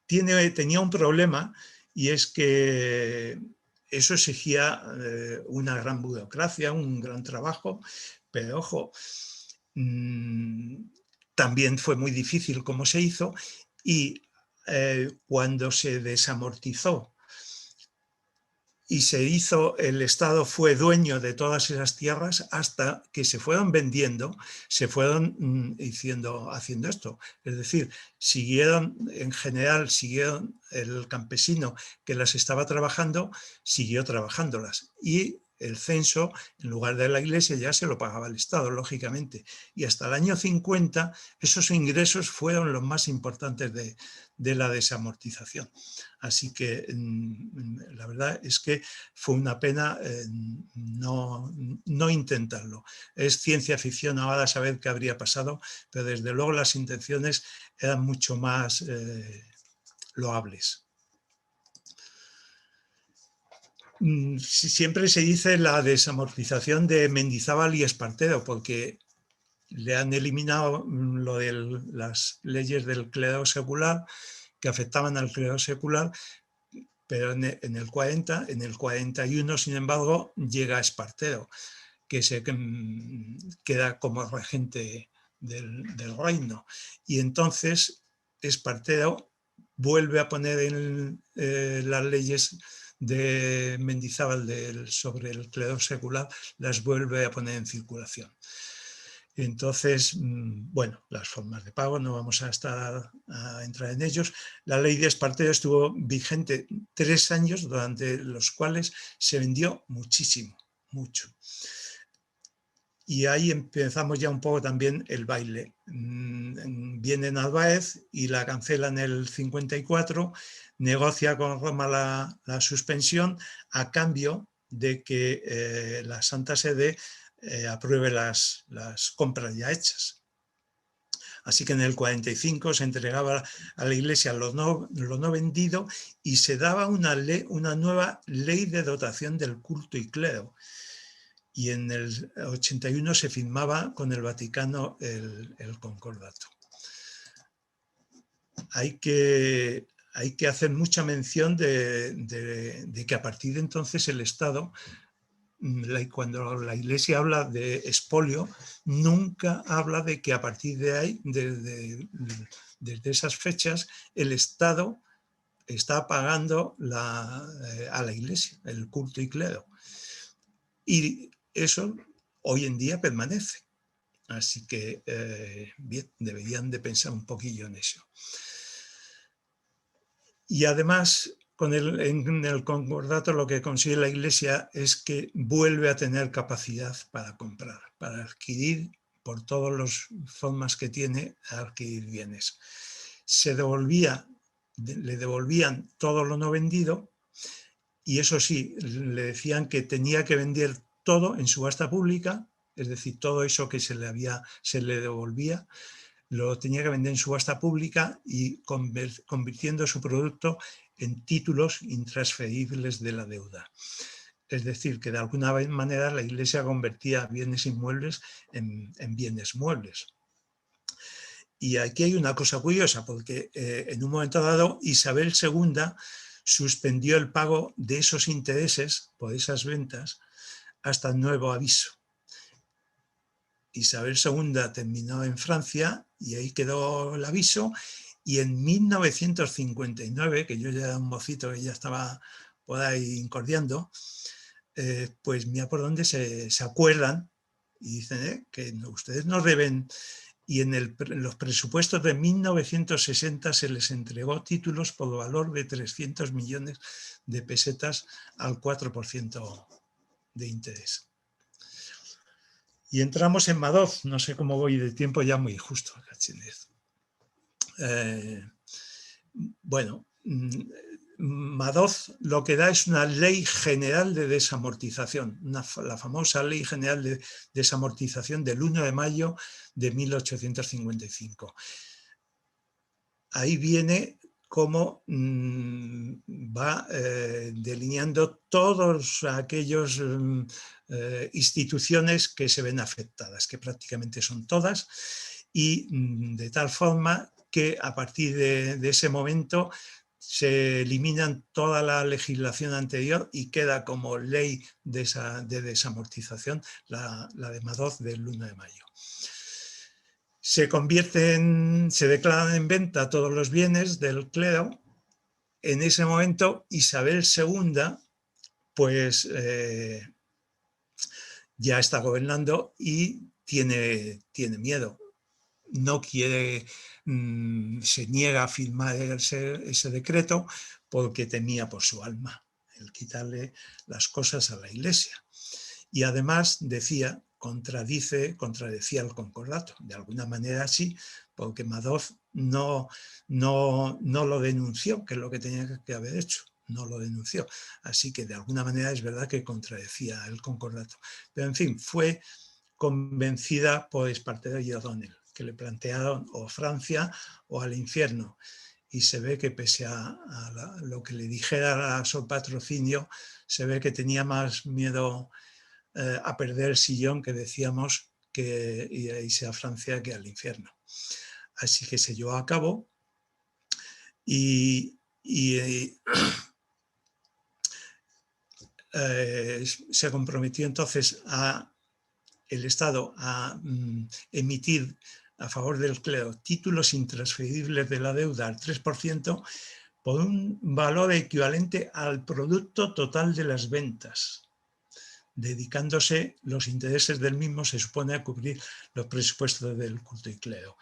Tenía un problema y es que eso exigía una gran burocracia, un gran trabajo, pero ojo, también fue muy difícil cómo se hizo y cuando se desamortizó y el Estado fue dueño de todas esas tierras hasta que se fueron vendiendo, se fueron haciendo esto. Es decir, en general siguieron el campesino que las estaba trabajando, siguió trabajándolas. Y el censo, en lugar de la Iglesia, ya se lo pagaba el Estado, lógicamente. Y hasta el año 50 esos ingresos fueron los más importantes de la desamortización. Así que la verdad es que fue una pena no intentarlo. Es ciencia ficción ahora saber qué habría pasado, pero desde luego las intenciones eran mucho más loables. Siempre se dice la desamortización de Mendizábal y Espartero, porque le han eliminado lo de las leyes del clero secular que afectaban al clero secular, pero en el 40, en el 41, sin embargo, llega Espartero, que se queda como regente del reino. Y entonces Espartero vuelve a poner en las leyes de Mendizábal sobre el clero secular, las vuelve a poner en circulación. Entonces, bueno, las formas de pago, no vamos a entrar en ellos. La ley de Espartero estuvo vigente 3 años, durante los cuales se vendió muchísimo, mucho. Y ahí empezamos ya un poco también el baile. Viene Narváez y la cancela en el 54, negocia con Roma la suspensión a cambio de que la Santa Sede apruebe las compras ya hechas. Así que en el 45 se entregaba a la Iglesia lo no vendido y se daba una nueva ley de dotación del culto y clero. Y en el 81 se firmaba con el Vaticano el concordato. Hay que hacer mucha mención de que a partir de entonces el Estado, cuando la Iglesia habla de expolio, nunca habla de que a partir de ahí, desde esas fechas, el Estado está pagando a la Iglesia, el culto y clero. Y eso hoy en día permanece. Así que, bien, deberían de pensar un poquillo en eso. Y además, en el concordato lo que consigue la Iglesia es que vuelve a tener capacidad para comprar, para adquirir, por todas las formas que tiene, a adquirir bienes. Le devolvían todo lo no vendido, y eso sí, le decían que tenía que vender todo en subasta pública, es decir, todo eso que se le devolvía, lo tenía que vender en subasta pública y convirtiendo su producto en títulos intransferibles de la deuda. Es decir, que de alguna manera la Iglesia convertía bienes inmuebles en bienes muebles. Y aquí hay una cosa curiosa, porque en un momento dado Isabel II suspendió el pago de esos intereses por esas ventas hasta nuevo aviso. Isabel II terminó en Francia y ahí quedó el aviso, y en 1959, que yo ya era un mocito que ya estaba por ahí incordiando, pues mira por dónde se acuerdan y dicen que ustedes nos deben. Y en los presupuestos de 1960 se les entregó títulos por valor de 300 millones de pesetas al 4% de interés. Y entramos en Madoz, no sé cómo voy de tiempo, ya muy justo. Bueno, Madoz lo que da es una ley general de desamortización, la famosa ley general de desamortización del 1 de mayo de 1855. Ahí viene cómo va delineando todas aquellas instituciones que se ven afectadas, que prácticamente son todas, y de tal forma que a partir de ese momento se eliminan toda la legislación anterior y queda como ley de desamortización la de Madoz del 1 de mayo. Se declaran en venta todos los bienes del clero. En ese momento Isabel II pues ya está gobernando y tiene miedo. No quiere, se niega a firmar ese decreto porque temía por su alma, el quitarle las cosas a la Iglesia. Y además contradecía el concordato, de alguna manera sí, porque Madoz no lo denunció, que es lo que tenía que haber hecho, no lo denunció. Así que de alguna manera es verdad que contradecía el concordato. Pero en fin, fue convencida por Espartero y O'Donnell, que le plantearon o Francia o al infierno. Y se ve que pese a lo que le dijera su patrocinio, se ve que tenía más miedo a perder el sillón, que decíamos, que irse a Francia que al infierno. Así que se llevó a cabo y se comprometió entonces el Estado a emitir a favor del clero títulos intransferibles de la deuda al 3% por un valor equivalente al producto total de las ventas, dedicándose los intereses del mismo, se supone, a cubrir los presupuestos del culto y clero.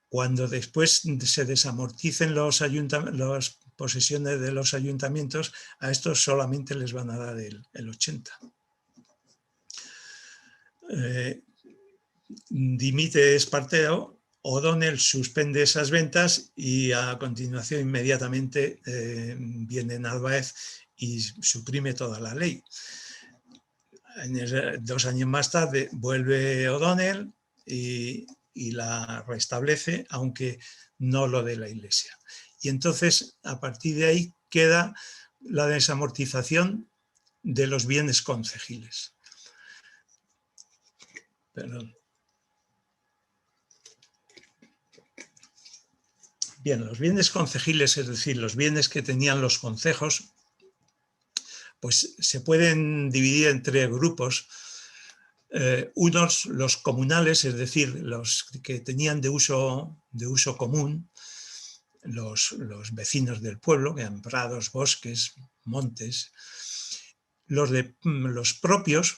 Cuando después se desamorticen las posesiones de los ayuntamientos, a estos solamente les van a dar el 80%. Dimite Espartero, O'Donnell suspende esas ventas y a continuación inmediatamente viene Narváez y suprime toda la ley. 2 años más tarde vuelve O'Donnell y la restablece, aunque no lo de la Iglesia. Y entonces, a partir de ahí, queda la desamortización de los bienes concejiles. Perdón. Bien, los bienes concejiles, es decir, los bienes que tenían los concejos, pues se pueden dividir en 3 grupos. Unos, los comunales, es decir, los que tenían de uso común, los vecinos del pueblo, que eran prados, bosques, montes. Los propios,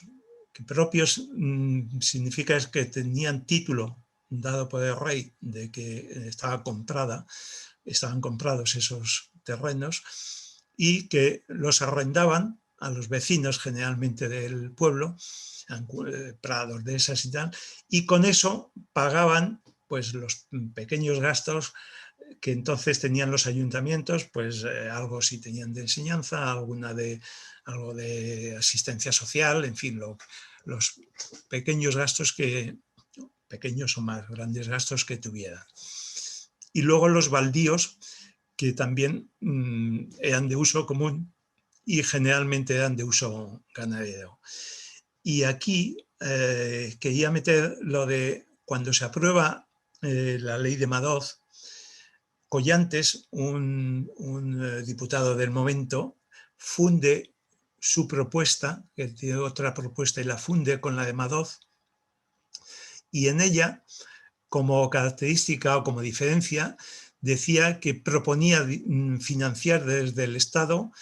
que propios significa que tenían título dado por el rey de que estaban comprados esos terrenos y que los arrendaban a los vecinos generalmente del pueblo, prados de esas y tal, y con eso pagaban pues los pequeños gastos que entonces tenían los ayuntamientos, pues algo si tenían de enseñanza, algo de asistencia social, en fin, los pequeños gastos pequeños o más grandes gastos que tuvieran. Y luego los baldíos, que también eran de uso común y generalmente eran de uso ganadero. Y aquí quería meter lo de cuando se aprueba la ley de Madoz. Collantes, un diputado del momento, funde su propuesta, que tiene otra propuesta, y la funde con la de Madoz, y en ella, como característica o como diferencia, decía que proponía financiar desde el Estado,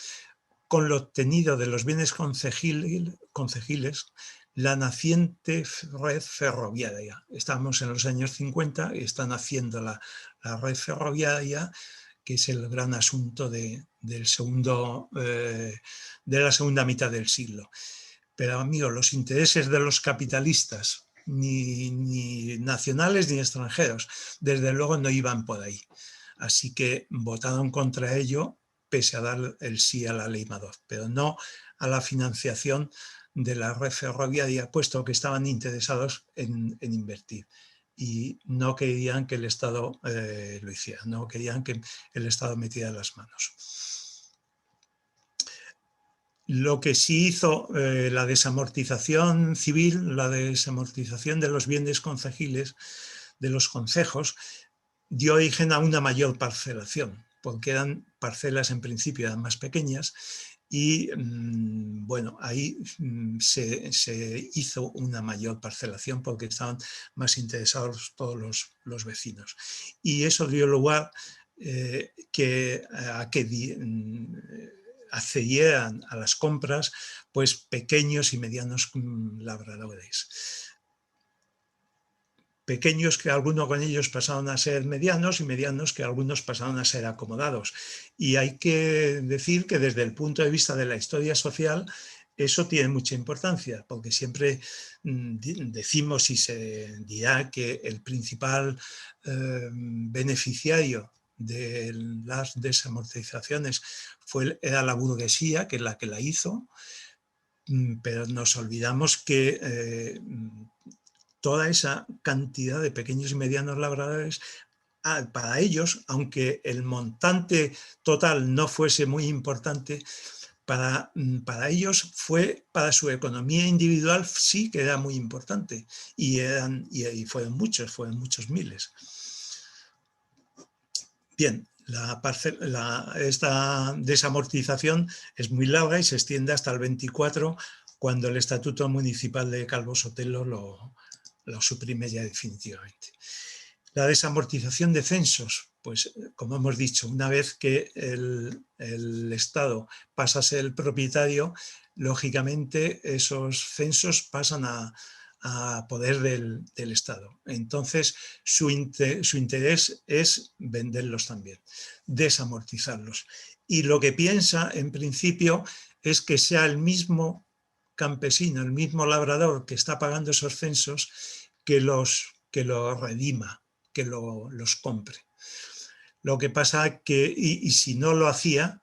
con lo obtenido de los bienes concejiles, la naciente red ferroviaria. Estamos en los años 50 y están haciendo la red ferroviaria, que es el gran asunto de la segunda mitad del siglo. Pero, amigos, los intereses de los capitalistas, ni nacionales ni extranjeros, desde luego no iban por ahí. Así que votaron contra ello, pese a dar el sí a la ley Madoz, pero no a la financiación de la red ferroviaria, puesto que estaban interesados en invertir y no querían que el Estado lo hiciera, no querían que el Estado metiera las manos. Lo que sí hizo la desamortización civil, la desamortización de los bienes concejiles, de los concejos, dio origen a una mayor parcelación, porque eran parcelas en principio eran más pequeñas y bueno, ahí se hizo una mayor parcelación porque estaban más interesados todos los vecinos. Y eso dio lugar a que accedieran a las compras pues pequeños y medianos labradores. Pequeños que algunos con ellos pasaron a ser medianos y medianos que algunos pasaron a ser acomodados. Y hay que decir que desde el punto de vista de la historia social eso tiene mucha importancia, porque siempre decimos y se dirá que el principal beneficiario de las desamortizaciones era la burguesía, que es la que la hizo, pero nos olvidamos que toda esa cantidad de pequeños y medianos labradores, para ellos, aunque el montante total no fuese muy importante, para ellos para su economía individual sí que era muy importante y fueron muchos miles. Bien, esta desamortización es muy larga y se extiende hasta el 24, cuando el Estatuto Municipal de Calvo Sotelo lo suprime ya definitivamente. La desamortización de censos, pues como hemos dicho, una vez que el Estado pasa a ser el propietario, lógicamente esos censos pasan a poder del Estado. Entonces su interés es venderlos también, desamortizarlos. Y lo que piensa en principio es que sea el mismo campesino, el mismo labrador que está pagando esos censos que los redima, que los compre. Lo que pasa que, y si no lo hacía,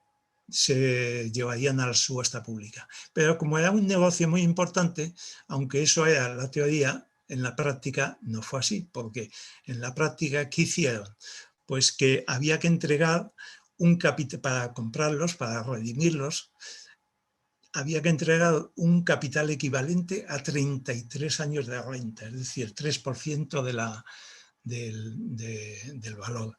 se llevarían a la subasta pública. Pero como era un negocio muy importante, aunque eso era la teoría, en la práctica no fue así, porque en la práctica, ¿qué hicieron? Pues que había que entregar un capital para comprarlos, para redimirlos, había que entregar un capital equivalente a 33 años de renta, es decir, 3% del valor.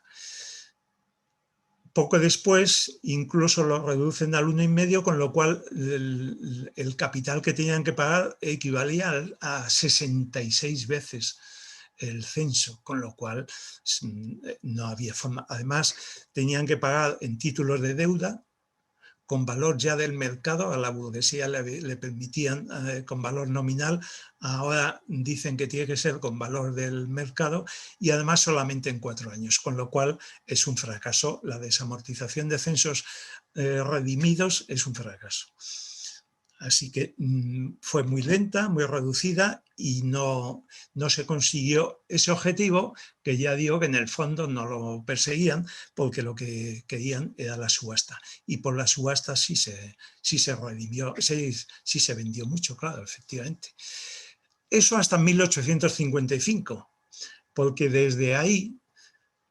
Poco después incluso lo reducen al 1,5, con lo cual el capital que tenían que pagar equivalía a 66 veces el censo, con lo cual no había forma. Además, tenían que pagar en títulos de deuda con valor ya del mercado. A la burguesía le permitían con valor nominal, ahora dicen que tiene que ser con valor del mercado, y además solamente en 4 años, con lo cual es un fracaso. La desamortización de censos redimidos es un fracaso. Así que fue muy lenta, muy reducida, y no se consiguió ese objetivo, que ya digo que en el fondo no lo perseguían, porque lo que querían era la subasta. Y por la subasta sí se redimió, sí se vendió mucho, claro, efectivamente. Eso hasta 1855, porque desde ahí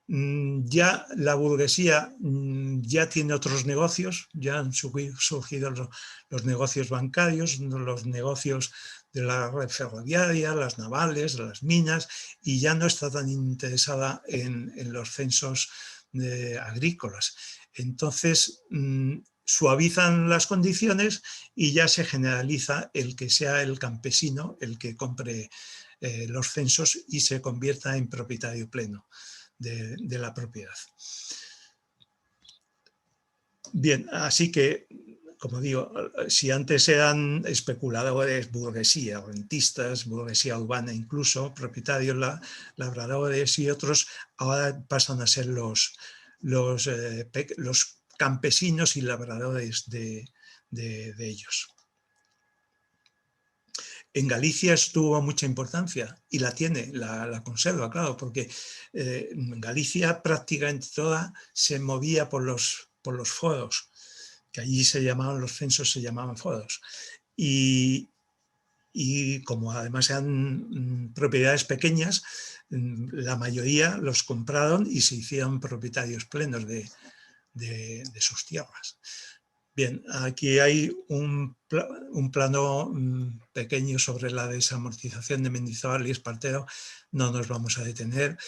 ya la burguesía ya tiene otros negocios, ya han surgido los negocios bancarios, los negocios de la red ferroviaria, las navales, las minas, y ya no está tan interesada en los censos agrícolas. Entonces suavizan las condiciones y ya se generaliza el que sea el campesino el que compre los censos y se convierta en propietario pleno de la propiedad. Bien, así que, como digo, si antes eran especuladores, burguesía, rentistas, burguesía urbana incluso, propietarios, labradores y otros, ahora pasan a ser los campesinos y labradores de ellos. En Galicia estuvo mucha importancia y la tiene, la conserva, claro, porque Galicia prácticamente toda se movía por los foros, que allí se llamaban, los censos se llamaban foros. Y como además eran propiedades pequeñas, la mayoría los compraron y se hicieron propietarios plenos de sus tierras. Bien, aquí hay un plano pequeño sobre la desamortización de Mendizábal y Espartero. No nos vamos a detener.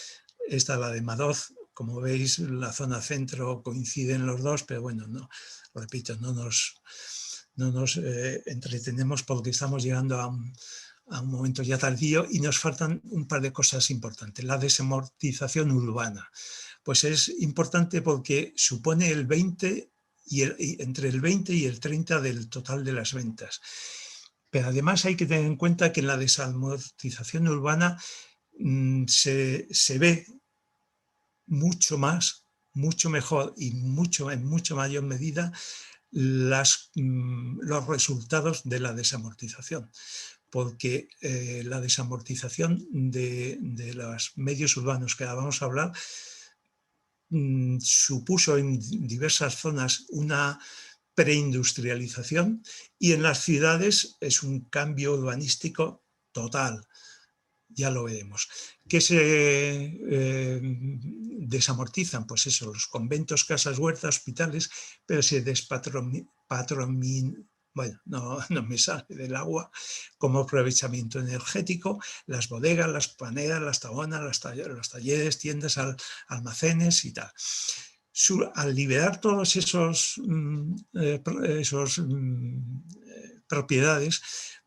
Esta es la de Madoz. Como veis, la zona centro coinciden los dos, pero bueno, no, repito, no nos entretenemos porque estamos llegando a un momento ya tardío y nos faltan un par de cosas importantes. La desamortización urbana. Pues es importante porque supone el 20 entre el 20 y el 30 del total de las ventas. Pero además hay que tener en cuenta que en la desamortización urbana se ve mucho más, mucho mejor y en mucho mayor medida los resultados de la desamortización. Porque la desamortización de los medios urbanos, que ahora vamos a hablar, supuso en diversas zonas una preindustrialización, y en las ciudades es un cambio urbanístico total. Ya lo veremos. ¿Qué se desamortizan? Pues eso, los conventos, casas, huertas, hospitales, pero se bueno, no me sale del agua, como aprovechamiento energético, las bodegas, las paneras, las tabonas, los talleres, tiendas, almacenes y tal. Al liberar todos esos propiedades,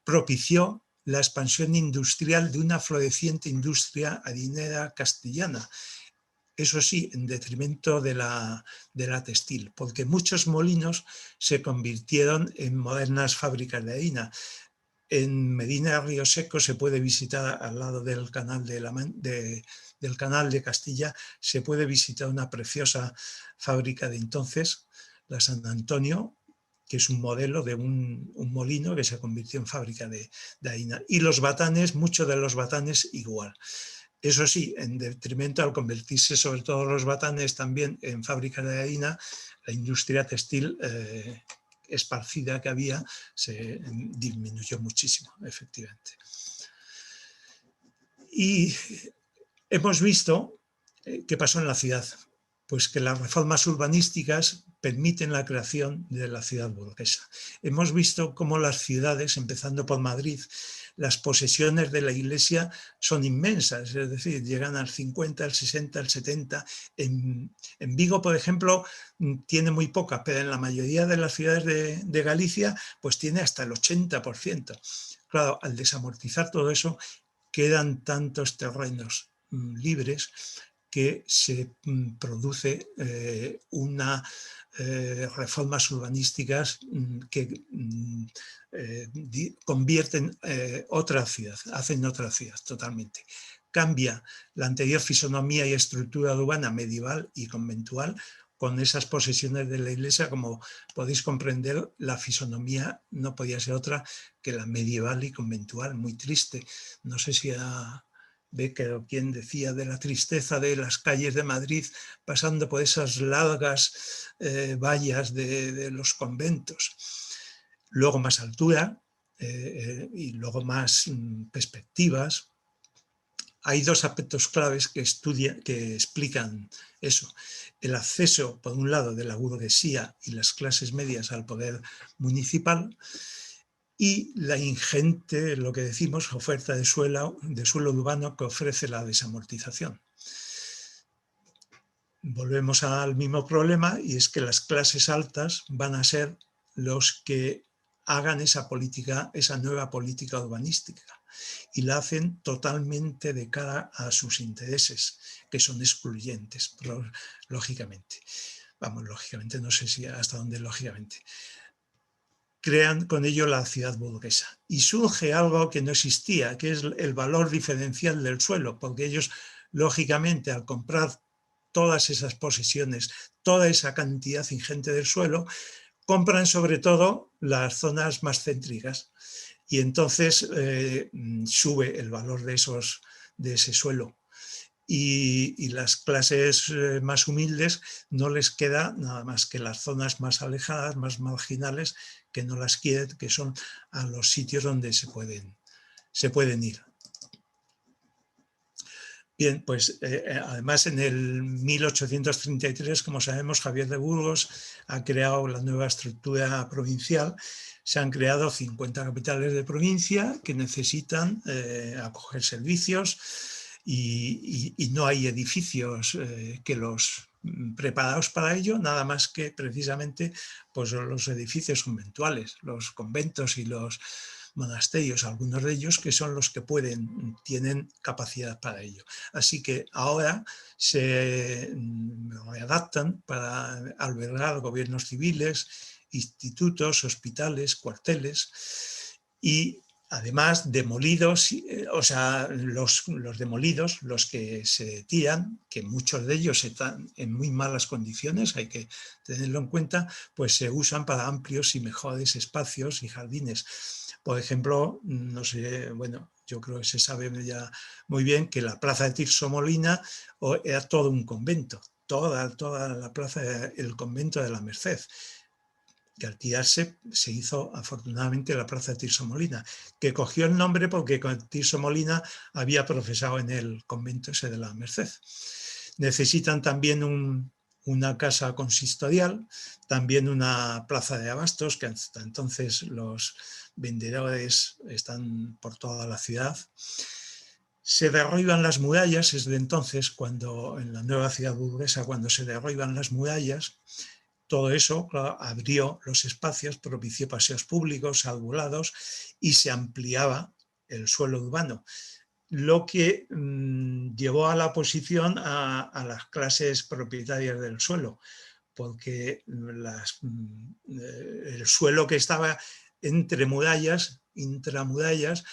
propició la expansión industrial de una floreciente industria harinera castellana. Eso sí, en detrimento de la textil, porque muchos molinos se convirtieron en modernas fábricas de harina. En Medina de Río Seco se puede visitar, al lado del canal del canal de Castilla, se puede visitar una preciosa fábrica de entonces, la San Antonio, que es un modelo de un molino que se convirtió en fábrica de harina. Y los batanes, muchos de los batanes igual. Eso sí, en detrimento, al convertirse sobre todo los batanes también en fábricas de harina, la industria textil esparcida que había se disminuyó muchísimo, efectivamente. Y hemos visto qué pasó en la ciudad. Pues que las reformas urbanísticas permiten la creación de la ciudad burguesa. Hemos visto cómo las ciudades, empezando por Madrid, las posesiones de la Iglesia son inmensas, es decir, llegan al 50, al 60, al 70. En Vigo, por ejemplo, tiene muy poca, pero en la mayoría de las ciudades de Galicia, pues tiene hasta el 80%. Claro, al desamortizar todo eso, quedan tantos terrenos libres que se produce una reformas urbanísticas que convierten otra ciudad, hacen otra ciudad totalmente. Cambia la anterior fisonomía y estructura urbana medieval y conventual con esas posesiones de la Iglesia. Como podéis comprender, la fisonomía no podía ser otra que la medieval y conventual, muy triste. No sé si Bécquer, quien decía de la tristeza de las calles de Madrid pasando por esas largas vallas de los conventos. Luego más altura y luego más perspectivas. Hay dos aspectos claves que explican eso. El acceso, por un lado, de la burguesía y las clases medias al poder municipal, y la ingente, lo que decimos, oferta de suelo urbano que ofrece la desamortización. Volvemos al mismo problema, y es que las clases altas van a ser los que hagan esa política, esa nueva política urbanística, y la hacen totalmente de cara a sus intereses, que son excluyentes, lógicamente. Vamos, lógicamente, no sé si hasta dónde lógicamente. Crean con ello la ciudad burguesa. Y surge algo que no existía, que es el valor diferencial del suelo, porque ellos, lógicamente, al comprar todas esas posesiones, toda esa cantidad ingente del suelo, compran sobre todo las zonas más céntricas. Y entonces sube el valor de ese suelo. Y las clases más humildes no les queda nada más que las zonas más alejadas, más marginales, que no las quieren, que son a los sitios donde se pueden ir. Bien, pues además en el 1833, como sabemos, Javier de Burgos ha creado la nueva estructura provincial. Se han creado 50 capitales de provincia que necesitan acoger servicios, y no hay edificios que los preparados para ello, nada más que precisamente pues, los edificios conventuales, los conventos y los monasterios, algunos de ellos que son los que tienen capacidad para ello. Así que ahora se readaptan para albergar gobiernos civiles, institutos, hospitales, cuarteles, y además demolidos, o sea, los demolidos, los que se tiran, que muchos de ellos están en muy malas condiciones, hay que tenerlo en cuenta, pues se usan para amplios y mejores espacios y jardines. Por ejemplo, no sé, bueno, yo creo que se sabe ya muy bien que la plaza de Tirso Molina era todo un convento, toda la plaza era el convento de la Merced, que al tirarse se hizo afortunadamente la plaza de Tirso Molina, que cogió el nombre porque Tirso Molina había profesado en el convento ese de la Merced. Necesitan también una casa consistorial, también una plaza de abastos, que hasta entonces los vendedores están por toda la ciudad. Se derriban las murallas, es de entonces, cuando en la nueva ciudad burguesa, cuando se derriban las murallas. Todo eso, claro, abrió los espacios, propició paseos públicos, arbolados, y se ampliaba el suelo urbano, lo que llevó a la oposición a las clases propietarias del suelo, porque el suelo que estaba entre murallas, intramurallas,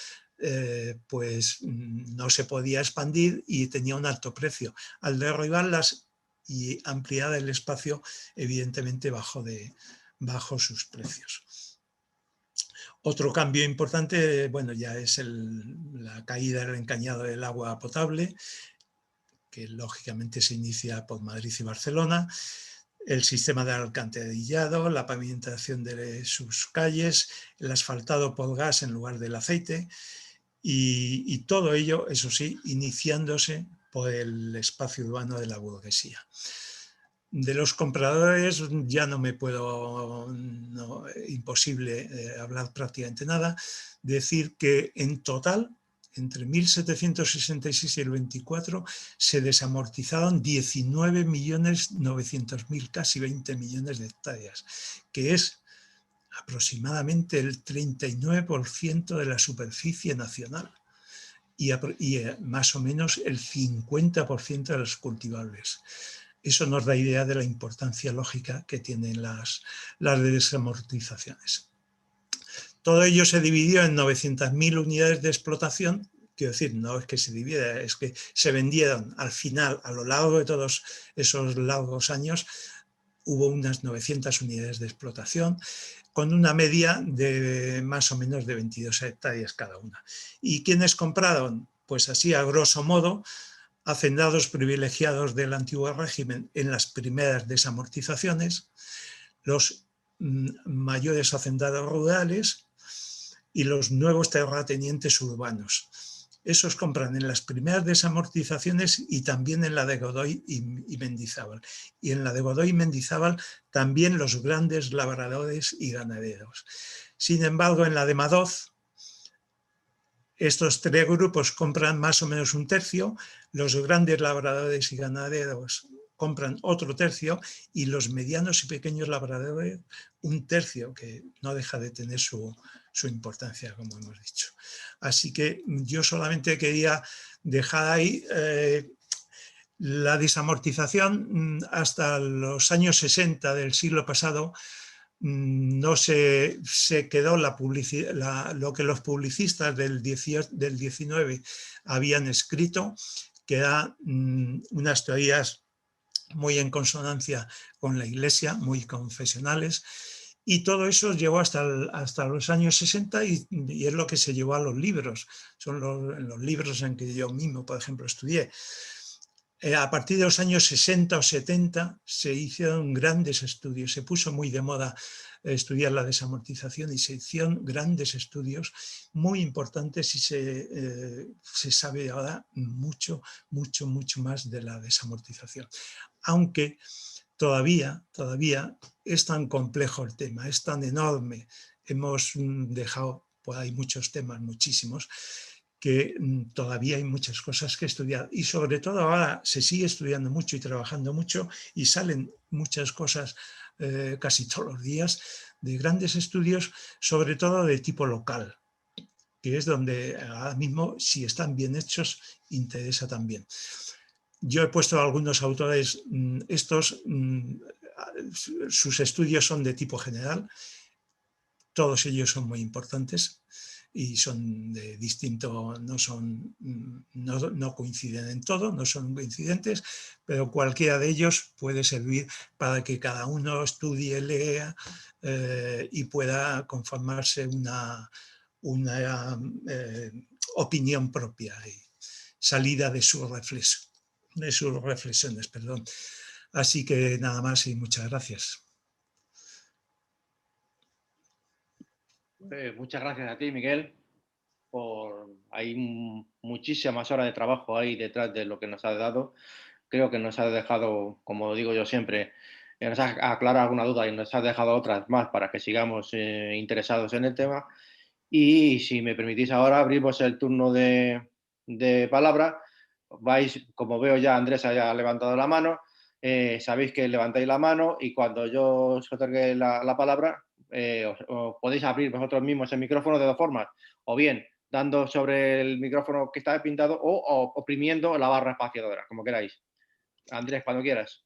pues no se podía expandir y tenía un alto precio. Al derribarlas y ampliar el espacio, evidentemente bajó sus precios. Otro cambio importante, bueno, ya es la caída del encañado del agua potable, que lógicamente se inicia por Madrid y Barcelona, el sistema de alcantarillado, la pavimentación de sus calles, el asfaltado por gas en lugar del aceite y todo ello, eso sí, iniciándose por el espacio urbano de la burguesía. De los compradores ya no me puedo, imposible hablar prácticamente nada, decir que en total, entre 1766 y el 24, se desamortizaron 19.900.000, casi 20 millones de hectáreas, que es aproximadamente el 39% de la superficie nacional y más o menos el 50% de los cultivables. Eso nos da idea de la importancia lógica que tienen las desamortizaciones. Todo ello se dividió en 900.000 unidades de explotación, quiero decir, no es que se dividiera, es que se vendieron al final, a lo largo de todos esos largos años, hubo unas 900 unidades de explotación, con una media de más o menos de 22 hectáreas cada una. ¿Y quiénes compraron? Pues así, a grosso modo, hacendados privilegiados del antiguo régimen en las primeras desamortizaciones, los mayores hacendados rurales y los nuevos terratenientes urbanos. Esos compran en las primeras desamortizaciones y también en la de Godoy y Mendizábal. Y en la de Godoy y Mendizábal también los grandes labradores y ganaderos. Sin embargo, en la de Madoz, estos tres grupos compran más o menos un tercio, los grandes labradores y ganaderos compran otro tercio y los medianos y pequeños labradores un tercio, que no deja de tener su importancia, como hemos dicho. Así que yo solamente quería dejar ahí la desamortización hasta los años 60 del siglo pasado. No se quedó lo que los publicistas del 19 habían escrito, que eran unas teorías muy en consonancia con la Iglesia, muy confesionales, y todo eso llegó hasta los años 60 y es lo que se llevó a los libros. Son los libros en que yo mismo, por ejemplo, estudié. A partir de los años 60 o 70 se hicieron grandes estudios, se puso muy de moda estudiar la desamortización y se hicieron grandes estudios muy importantes y se sabe ahora mucho más de la desamortización. Aunque todavía es tan complejo el tema, es tan enorme, hemos dejado por ahí muchos temas, muchísimos, que todavía hay muchas cosas que estudiar y sobre todo ahora se sigue estudiando mucho y trabajando mucho y salen muchas cosas casi todos los días de grandes estudios, sobre todo de tipo local, que es donde ahora mismo, si están bien hechos, interesa también. Yo he puesto a algunos autores, sus estudios son de tipo general, todos ellos son muy importantes y son de distinto, no coinciden en todo, no son coincidentes, pero cualquiera de ellos puede servir para que cada uno estudie, lea y pueda conformarse una opinión propia y salida de sus reflexiones. Así que nada más y muchas gracias. Muchas gracias a ti, Miguel. Hay muchísimas horas de trabajo ahí detrás de lo que nos has dado. Creo que nos has dejado, como digo yo siempre, nos has aclarado alguna duda y nos has dejado otras más para que sigamos interesados en el tema. Y si me permitís ahora, abrimos el turno de palabra. Como veo ya Andrés haya levantado la mano, sabéis que levantáis la mano y cuando yo os otorgue la palabra, os podéis abrir vosotros mismos el micrófono de dos formas. O bien dando sobre el micrófono que está pintado o oprimiendo la barra espaciadora, como queráis. Andrés, cuando quieras.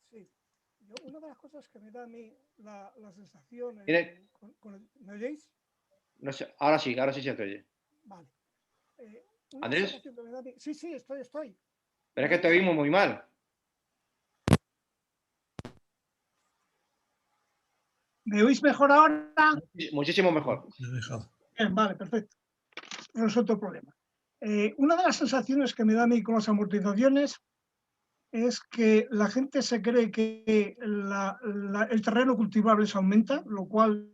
Sí, una de las cosas que me da a mí la sensación... ¿Me oyéis? No sé, ahora sí se te oye. Vale. Una ¿Andrés? sensación que me da a mí... Sí, estoy. Pero es que te oímos muy mal. ¿Me oís mejor ahora? Muchísimo mejor. Bien, vale, perfecto. Resuelto el problema. Una de las sensaciones que me da a mí con las amortizaciones es que la gente se cree que el terreno cultivable se aumenta, lo cual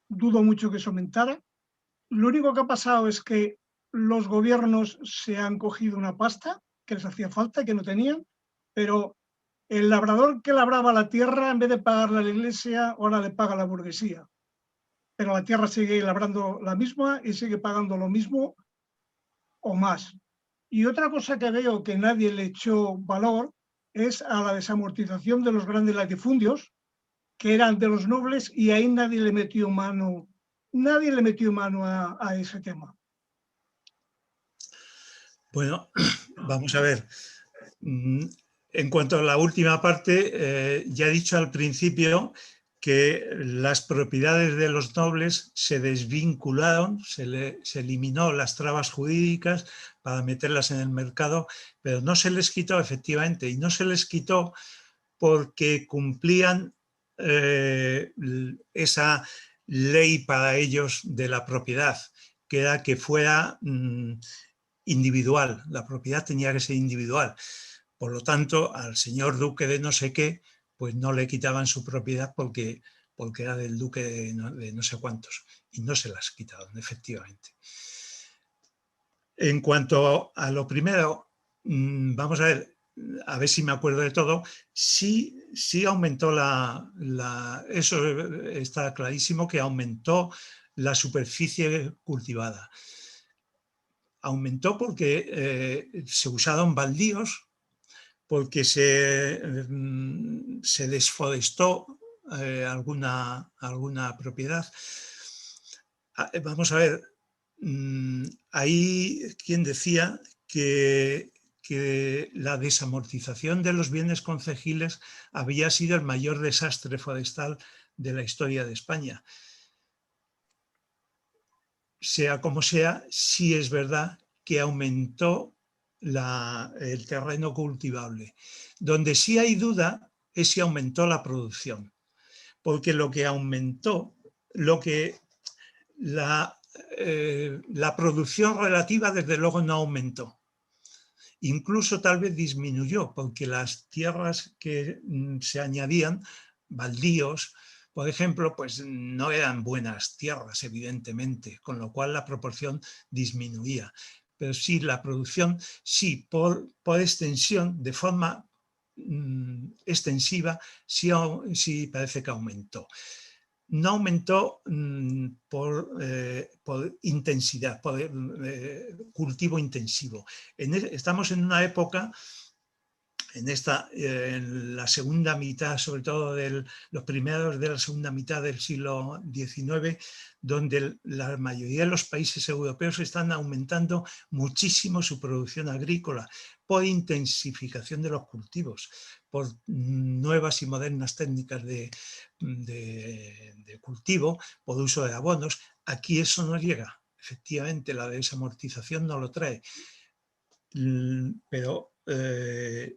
dudo mucho que se aumentara. Lo único que ha pasado es que los gobiernos se han cogido una pasta que les hacía falta, que no tenían, pero el labrador que labraba la tierra, en vez de pagarle a la iglesia, ahora le paga a la burguesía. Pero la tierra sigue labrando la misma y sigue pagando lo mismo o más. Y otra cosa que veo que nadie le echó valor es a la desamortización de los grandes latifundios, que eran de los nobles, y ahí nadie le metió mano a ese tema. Bueno, vamos a ver. En cuanto a la última parte, ya he dicho al principio que las propiedades de los nobles se desvincularon, se eliminó las trabas jurídicas para meterlas en el mercado, pero no se les quitó efectivamente, y no se les quitó porque cumplían esa ley para ellos de la propiedad, que era que fuera individual, la propiedad tenía que ser individual. Por lo tanto, al señor duque de no sé qué, pues no le quitaban su propiedad porque era del duque de no sé cuántos, y no se las quitaron, efectivamente. En cuanto a lo primero, vamos a ver si me acuerdo de todo. Sí aumentó eso está clarísimo, que aumentó la superficie cultivada. Aumentó porque se usaron baldíos, porque se desforestó alguna propiedad. Vamos a ver, hay quien decía que la desamortización de los bienes concejiles había sido el mayor desastre forestal de la historia de España. Sea como sea, sí es verdad que aumentó el terreno cultivable. Donde sí hay duda es si aumentó la producción, porque lo que aumentó, la producción relativa desde luego no aumentó. Incluso tal vez disminuyó, porque las tierras que se añadían, baldíos, por ejemplo, pues no eran buenas tierras, evidentemente, con lo cual la proporción disminuía. Pero sí, la producción, sí, por extensión, de forma extensiva, sí parece que aumentó. No aumentó por intensidad, por cultivo intensivo. Estamos en una época, en la segunda mitad, sobre todo los primeros de la segunda mitad del siglo XIX, donde la mayoría de los países europeos están aumentando muchísimo su producción agrícola por intensificación de los cultivos, por nuevas y modernas técnicas de cultivo, por uso de abonos. Aquí eso no llega. Efectivamente, la desamortización no lo trae. Pero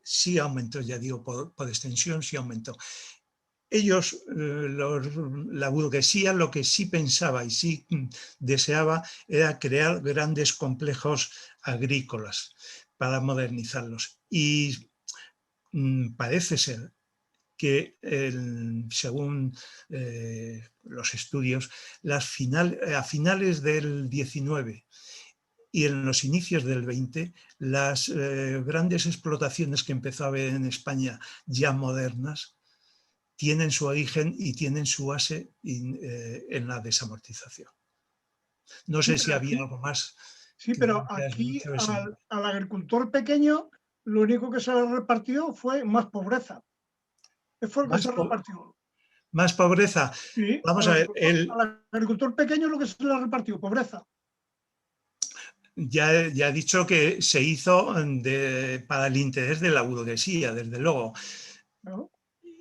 sí aumentó, ya digo, por extensión sí aumentó. Ellos, la burguesía, lo que sí pensaba y sí deseaba era crear grandes complejos agrícolas para modernizarlos. Y parece ser que, según los estudios, a finales del 19 y en los inicios del 20, las grandes explotaciones que empezó a haber en España ya modernas tienen su origen y tienen su base en la desamortización. No sé si había algo más. Sí, pero aquí al agricultor pequeño lo único que se le repartió fue más pobreza. Fue lo que se repartió. Más pobreza. Sí, Vamos a ver, al agricultor pequeño lo que se le ha repartido, pobreza. ya he dicho que se hizo para el interés de la burguesía, desde luego, ¿no?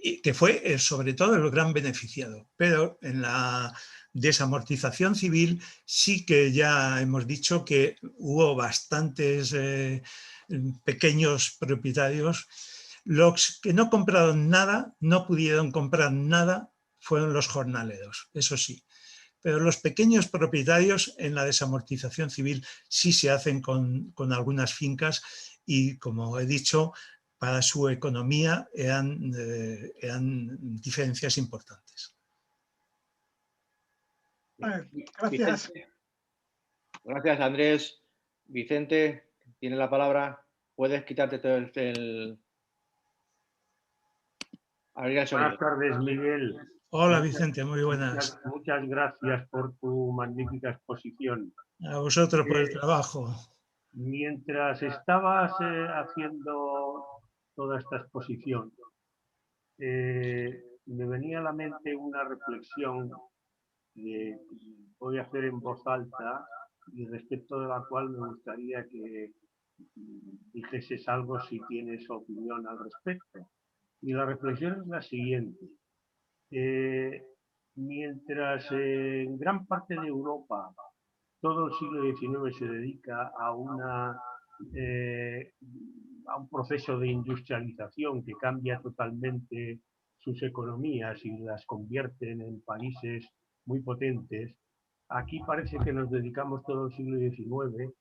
y que fue sobre todo el gran beneficiado. Pero en la desamortización civil sí que ya hemos dicho que hubo bastantes pequeños propietarios. Los que no compraron nada, no pudieron comprar nada, fueron los jornaleros, eso sí. Pero los pequeños propietarios en la desamortización civil sí se hacen con algunas fincas y, como he dicho, para su economía eran diferencias importantes. Vale, gracias. Vicente. Gracias, Andrés. Vicente, tiene la palabra. Puedes quitarte todo el... Abrir el sonido. Buenas tardes, Miguel. Hola, Vicente, muy buenas. Muchas gracias por tu magnífica exposición. A vosotros por el trabajo. Mientras estabas haciendo toda esta exposición, me venía a la mente una reflexión que voy a hacer en voz alta y respecto de la cual me gustaría que dijeses algo si tienes opinión al respecto. Y la reflexión es la siguiente. Mientras en gran parte de Europa todo el siglo XIX se dedica a un proceso de industrialización que cambia totalmente sus economías y las convierte en países muy potentes, aquí parece que nos dedicamos todo el siglo XIX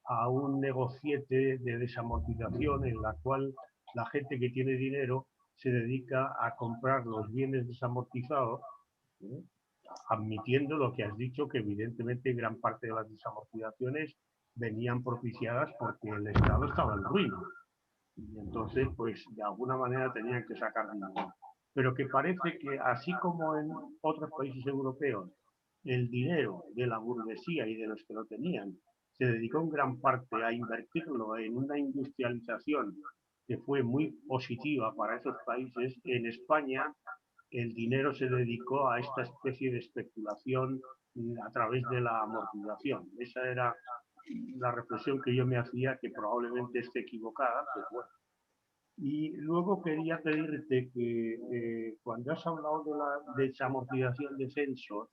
a un negociete de desamortización en la cual la gente que tiene dinero se dedica a comprar los bienes desamortizados, admitiendo lo que has dicho, que evidentemente gran parte de las desamortizaciones venían propiciadas porque el Estado estaba en ruina. Y entonces, pues, de alguna manera tenían que sacar dinero. Pero que parece que, así como en otros países europeos, el dinero de la burguesía y de los que lo tenían se dedicó en gran parte a invertirlo en una industrialización que fue muy positiva para esos países. En España el dinero se dedicó a esta especie de especulación a través de la amortización. Esa era la reflexión que yo me hacía, que probablemente esté equivocada, pero bueno. Y luego quería pedirte que cuando has hablado de la desamortización de censos,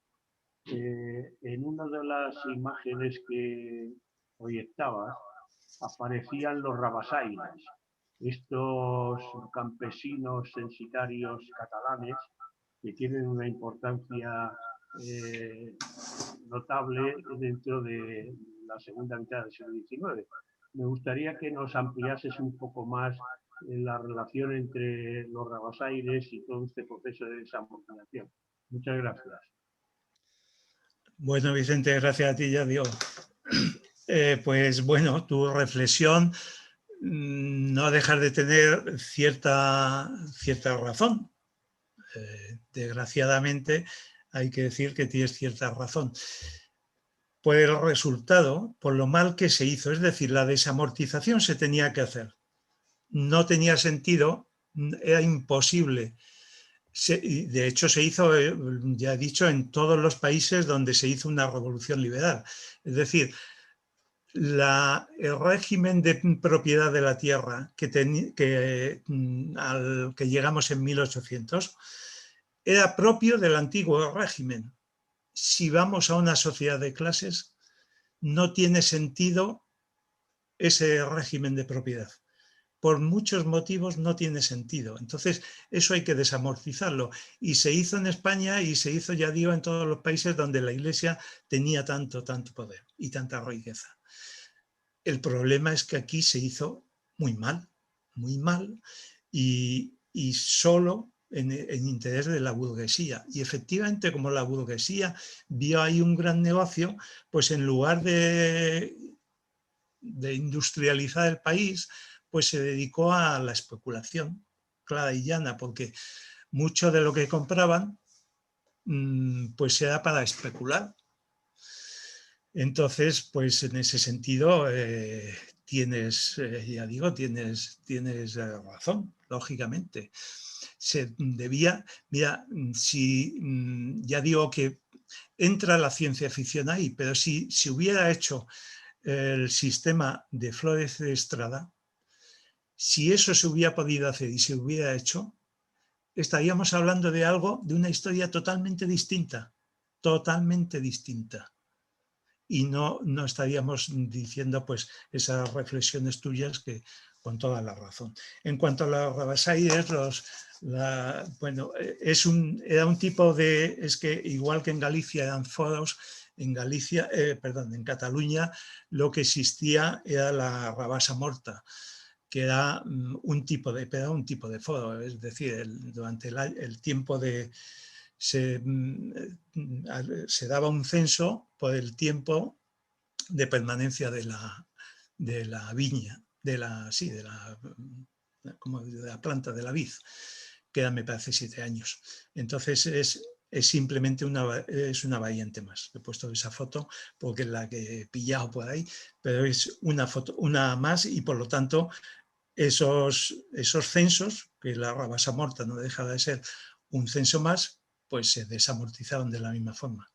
en una de las imágenes que proyectabas aparecían los rabasaires, estos campesinos censitarios catalanes que tienen una importancia notable dentro de la segunda mitad del siglo XIX. Me gustaría que nos ampliases un poco más la relación entre los rabasaires y todo este proceso de desamortización. Muchas gracias. Bueno, Vicente, gracias a ti, ya digo. Pues bueno, tu reflexión no dejas de tener cierta razón. Desgraciadamente, hay que decir que tienes cierta razón. Por el resultado, por lo mal que se hizo, es decir, la desamortización se tenía que hacer. No tenía sentido, era imposible. De hecho, se hizo, ya he dicho, en todos los países donde se hizo una revolución liberal. Es decir, el régimen de propiedad de la tierra al que llegamos en 1800 era propio del antiguo régimen. Si vamos a una sociedad de clases, no tiene sentido ese régimen de propiedad. Por muchos motivos no tiene sentido. Entonces, eso hay que desamortizarlo. Y se hizo en España y se hizo, ya digo, en todos los países donde la Iglesia tenía tanto poder y tanta riqueza. El problema es que aquí se hizo muy mal y solo en interés de la burguesía. Y efectivamente, como la burguesía vio ahí un gran negocio, pues en lugar de industrializar el país, pues se dedicó a la especulación clara y llana, porque mucho de lo que compraban pues era para especular. Entonces, pues en ese sentido tienes, ya digo, tienes razón. lógicamente. Se debía, mira, si ya digo que entra la ciencia ficción ahí, pero si se hubiera hecho el sistema de Flórez de Estrada, si eso se hubiera podido hacer y se hubiera hecho, estaríamos hablando de algo, de una historia totalmente distinta, y no estaríamos diciendo pues esas reflexiones tuyas que con toda la razón. En cuanto a los Rabasaides, bueno, era un tipo de, es que igual que en Galicia eran foros, en Galicia, perdón, en Cataluña lo que existía era la rabasa morta, que era un tipo de foro, es decir, durante el tiempo de se daba un censo por el tiempo de permanencia de la viña, de la planta de la vid, que eran, me parece, 7 años. Entonces es simplemente una variante más. He puesto esa foto porque es la que he pillado por ahí, pero es una más y por lo tanto esos censos, que la rabasa morta no deja de ser un censo más, pues se desamortizaron de la misma forma.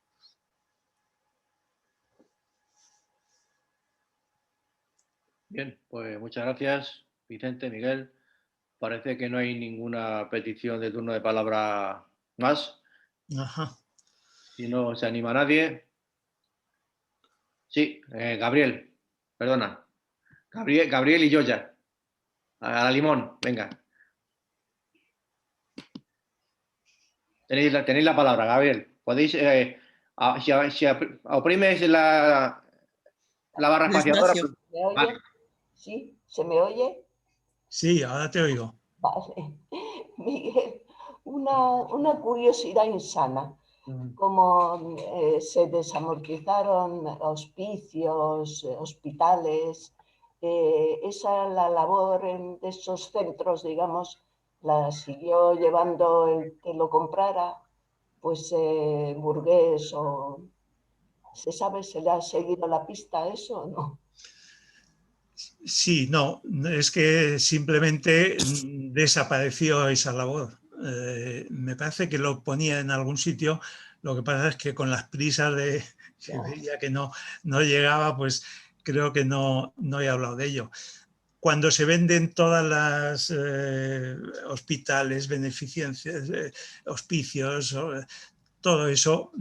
Bien, pues muchas gracias, Vicente, Miguel. Parece que no hay ninguna petición de turno de palabra más. Ajá. Si no se anima nadie. Sí, Gabriel, perdona. Gabriel y yo ya. A la limón, venga. Tenéis la palabra, Gabriel. Podéis, si oprimes la barra espaciadora. Despacio. ¿Me oye? Vale. ¿Sí? ¿Se me oye? Sí, ahora te oigo. Vale. Miguel, una curiosidad insana. Como se desamortizaron hospicios, hospitales, la labor de esos centros, digamos, la siguió llevando el que lo comprara, pues burgués o... ¿Se sabe, se le ha seguido la pista a eso o no? Sí, no, es que simplemente desapareció esa labor. Me parece que lo ponía en algún sitio, lo que pasa es que con las prisas de que veía que no llegaba, pues creo que no he hablado de ello. Cuando se venden todas las hospitales, beneficencias, hospicios, todo eso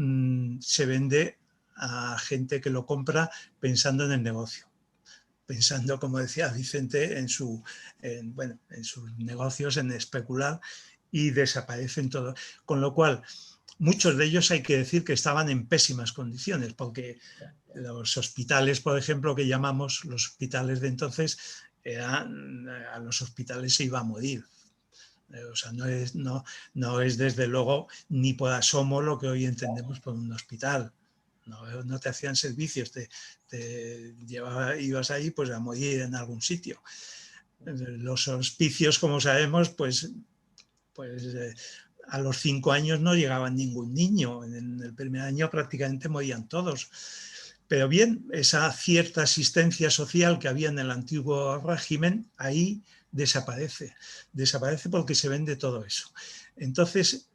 se vende a gente que lo compra pensando en el negocio, pensando, como decía Vicente, en sus negocios, en especular, y desaparecen todo. Con lo cual, muchos de ellos hay que decir que estaban en pésimas condiciones, porque los hospitales, por ejemplo, que llamamos los hospitales de entonces, a los hospitales se iba a morir. O sea, no es desde luego ni por asomo lo que hoy entendemos por un hospital. No te hacían servicios, ibas ahí pues a morir en algún sitio. Los hospicios, como sabemos, pues a los 5 años no llegaban ningún niño. En el primer año prácticamente morían todos. Pero bien, esa cierta asistencia social que había en el antiguo régimen, ahí desaparece porque se vende todo eso. Entonces,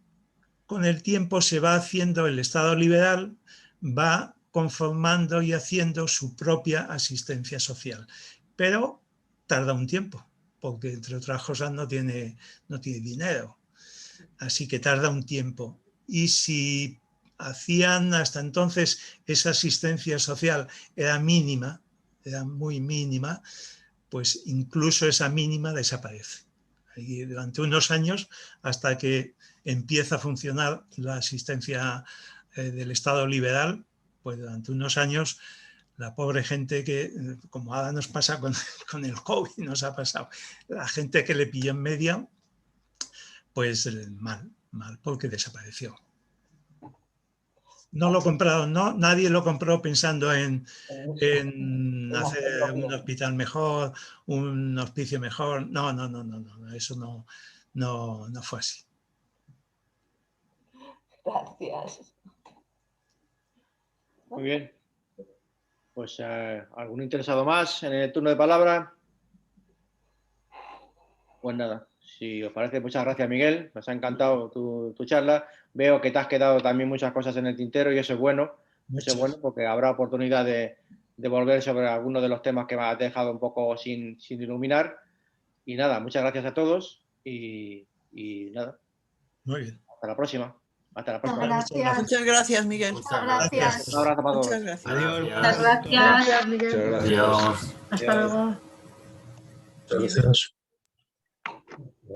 con el tiempo se va haciendo, el Estado liberal va conformando y haciendo su propia asistencia social, pero tarda un tiempo, porque entre otras cosas no tiene dinero, así que tarda un tiempo. Y si hacían hasta entonces esa asistencia social era mínima, era muy mínima, pues incluso esa mínima desaparece. Y durante unos años, hasta que empieza a funcionar la asistencia del Estado liberal, pues durante unos años la pobre gente que, como ahora nos pasa con el COVID, nos ha pasado, la gente que le pilló en media, pues mal, porque desapareció. No lo compraron, nadie lo compró pensando en hacer un hospital mejor, un hospicio mejor. No, eso no fue así. Gracias. Muy bien. Pues ¿algún interesado más en el turno de palabra? Pues nada, Si os parece, muchas gracias, Miguel. Nos ha encantado tu charla. Veo que te has quedado también muchas cosas en el tintero y eso es bueno. Eso es bueno porque habrá oportunidad de volver sobre algunos de los temas que me has dejado un poco sin iluminar. Y nada, muchas gracias a todos y nada. Muy bien. Hasta la próxima. Hasta la próxima. Gracias. Muchas gracias, Miguel. Muchas gracias. Un abrazo para todos. Muchas gracias. Adiós. Muchas gracias. Gracias, Miguel. Muchas gracias. Hasta luego. Muchas gracias.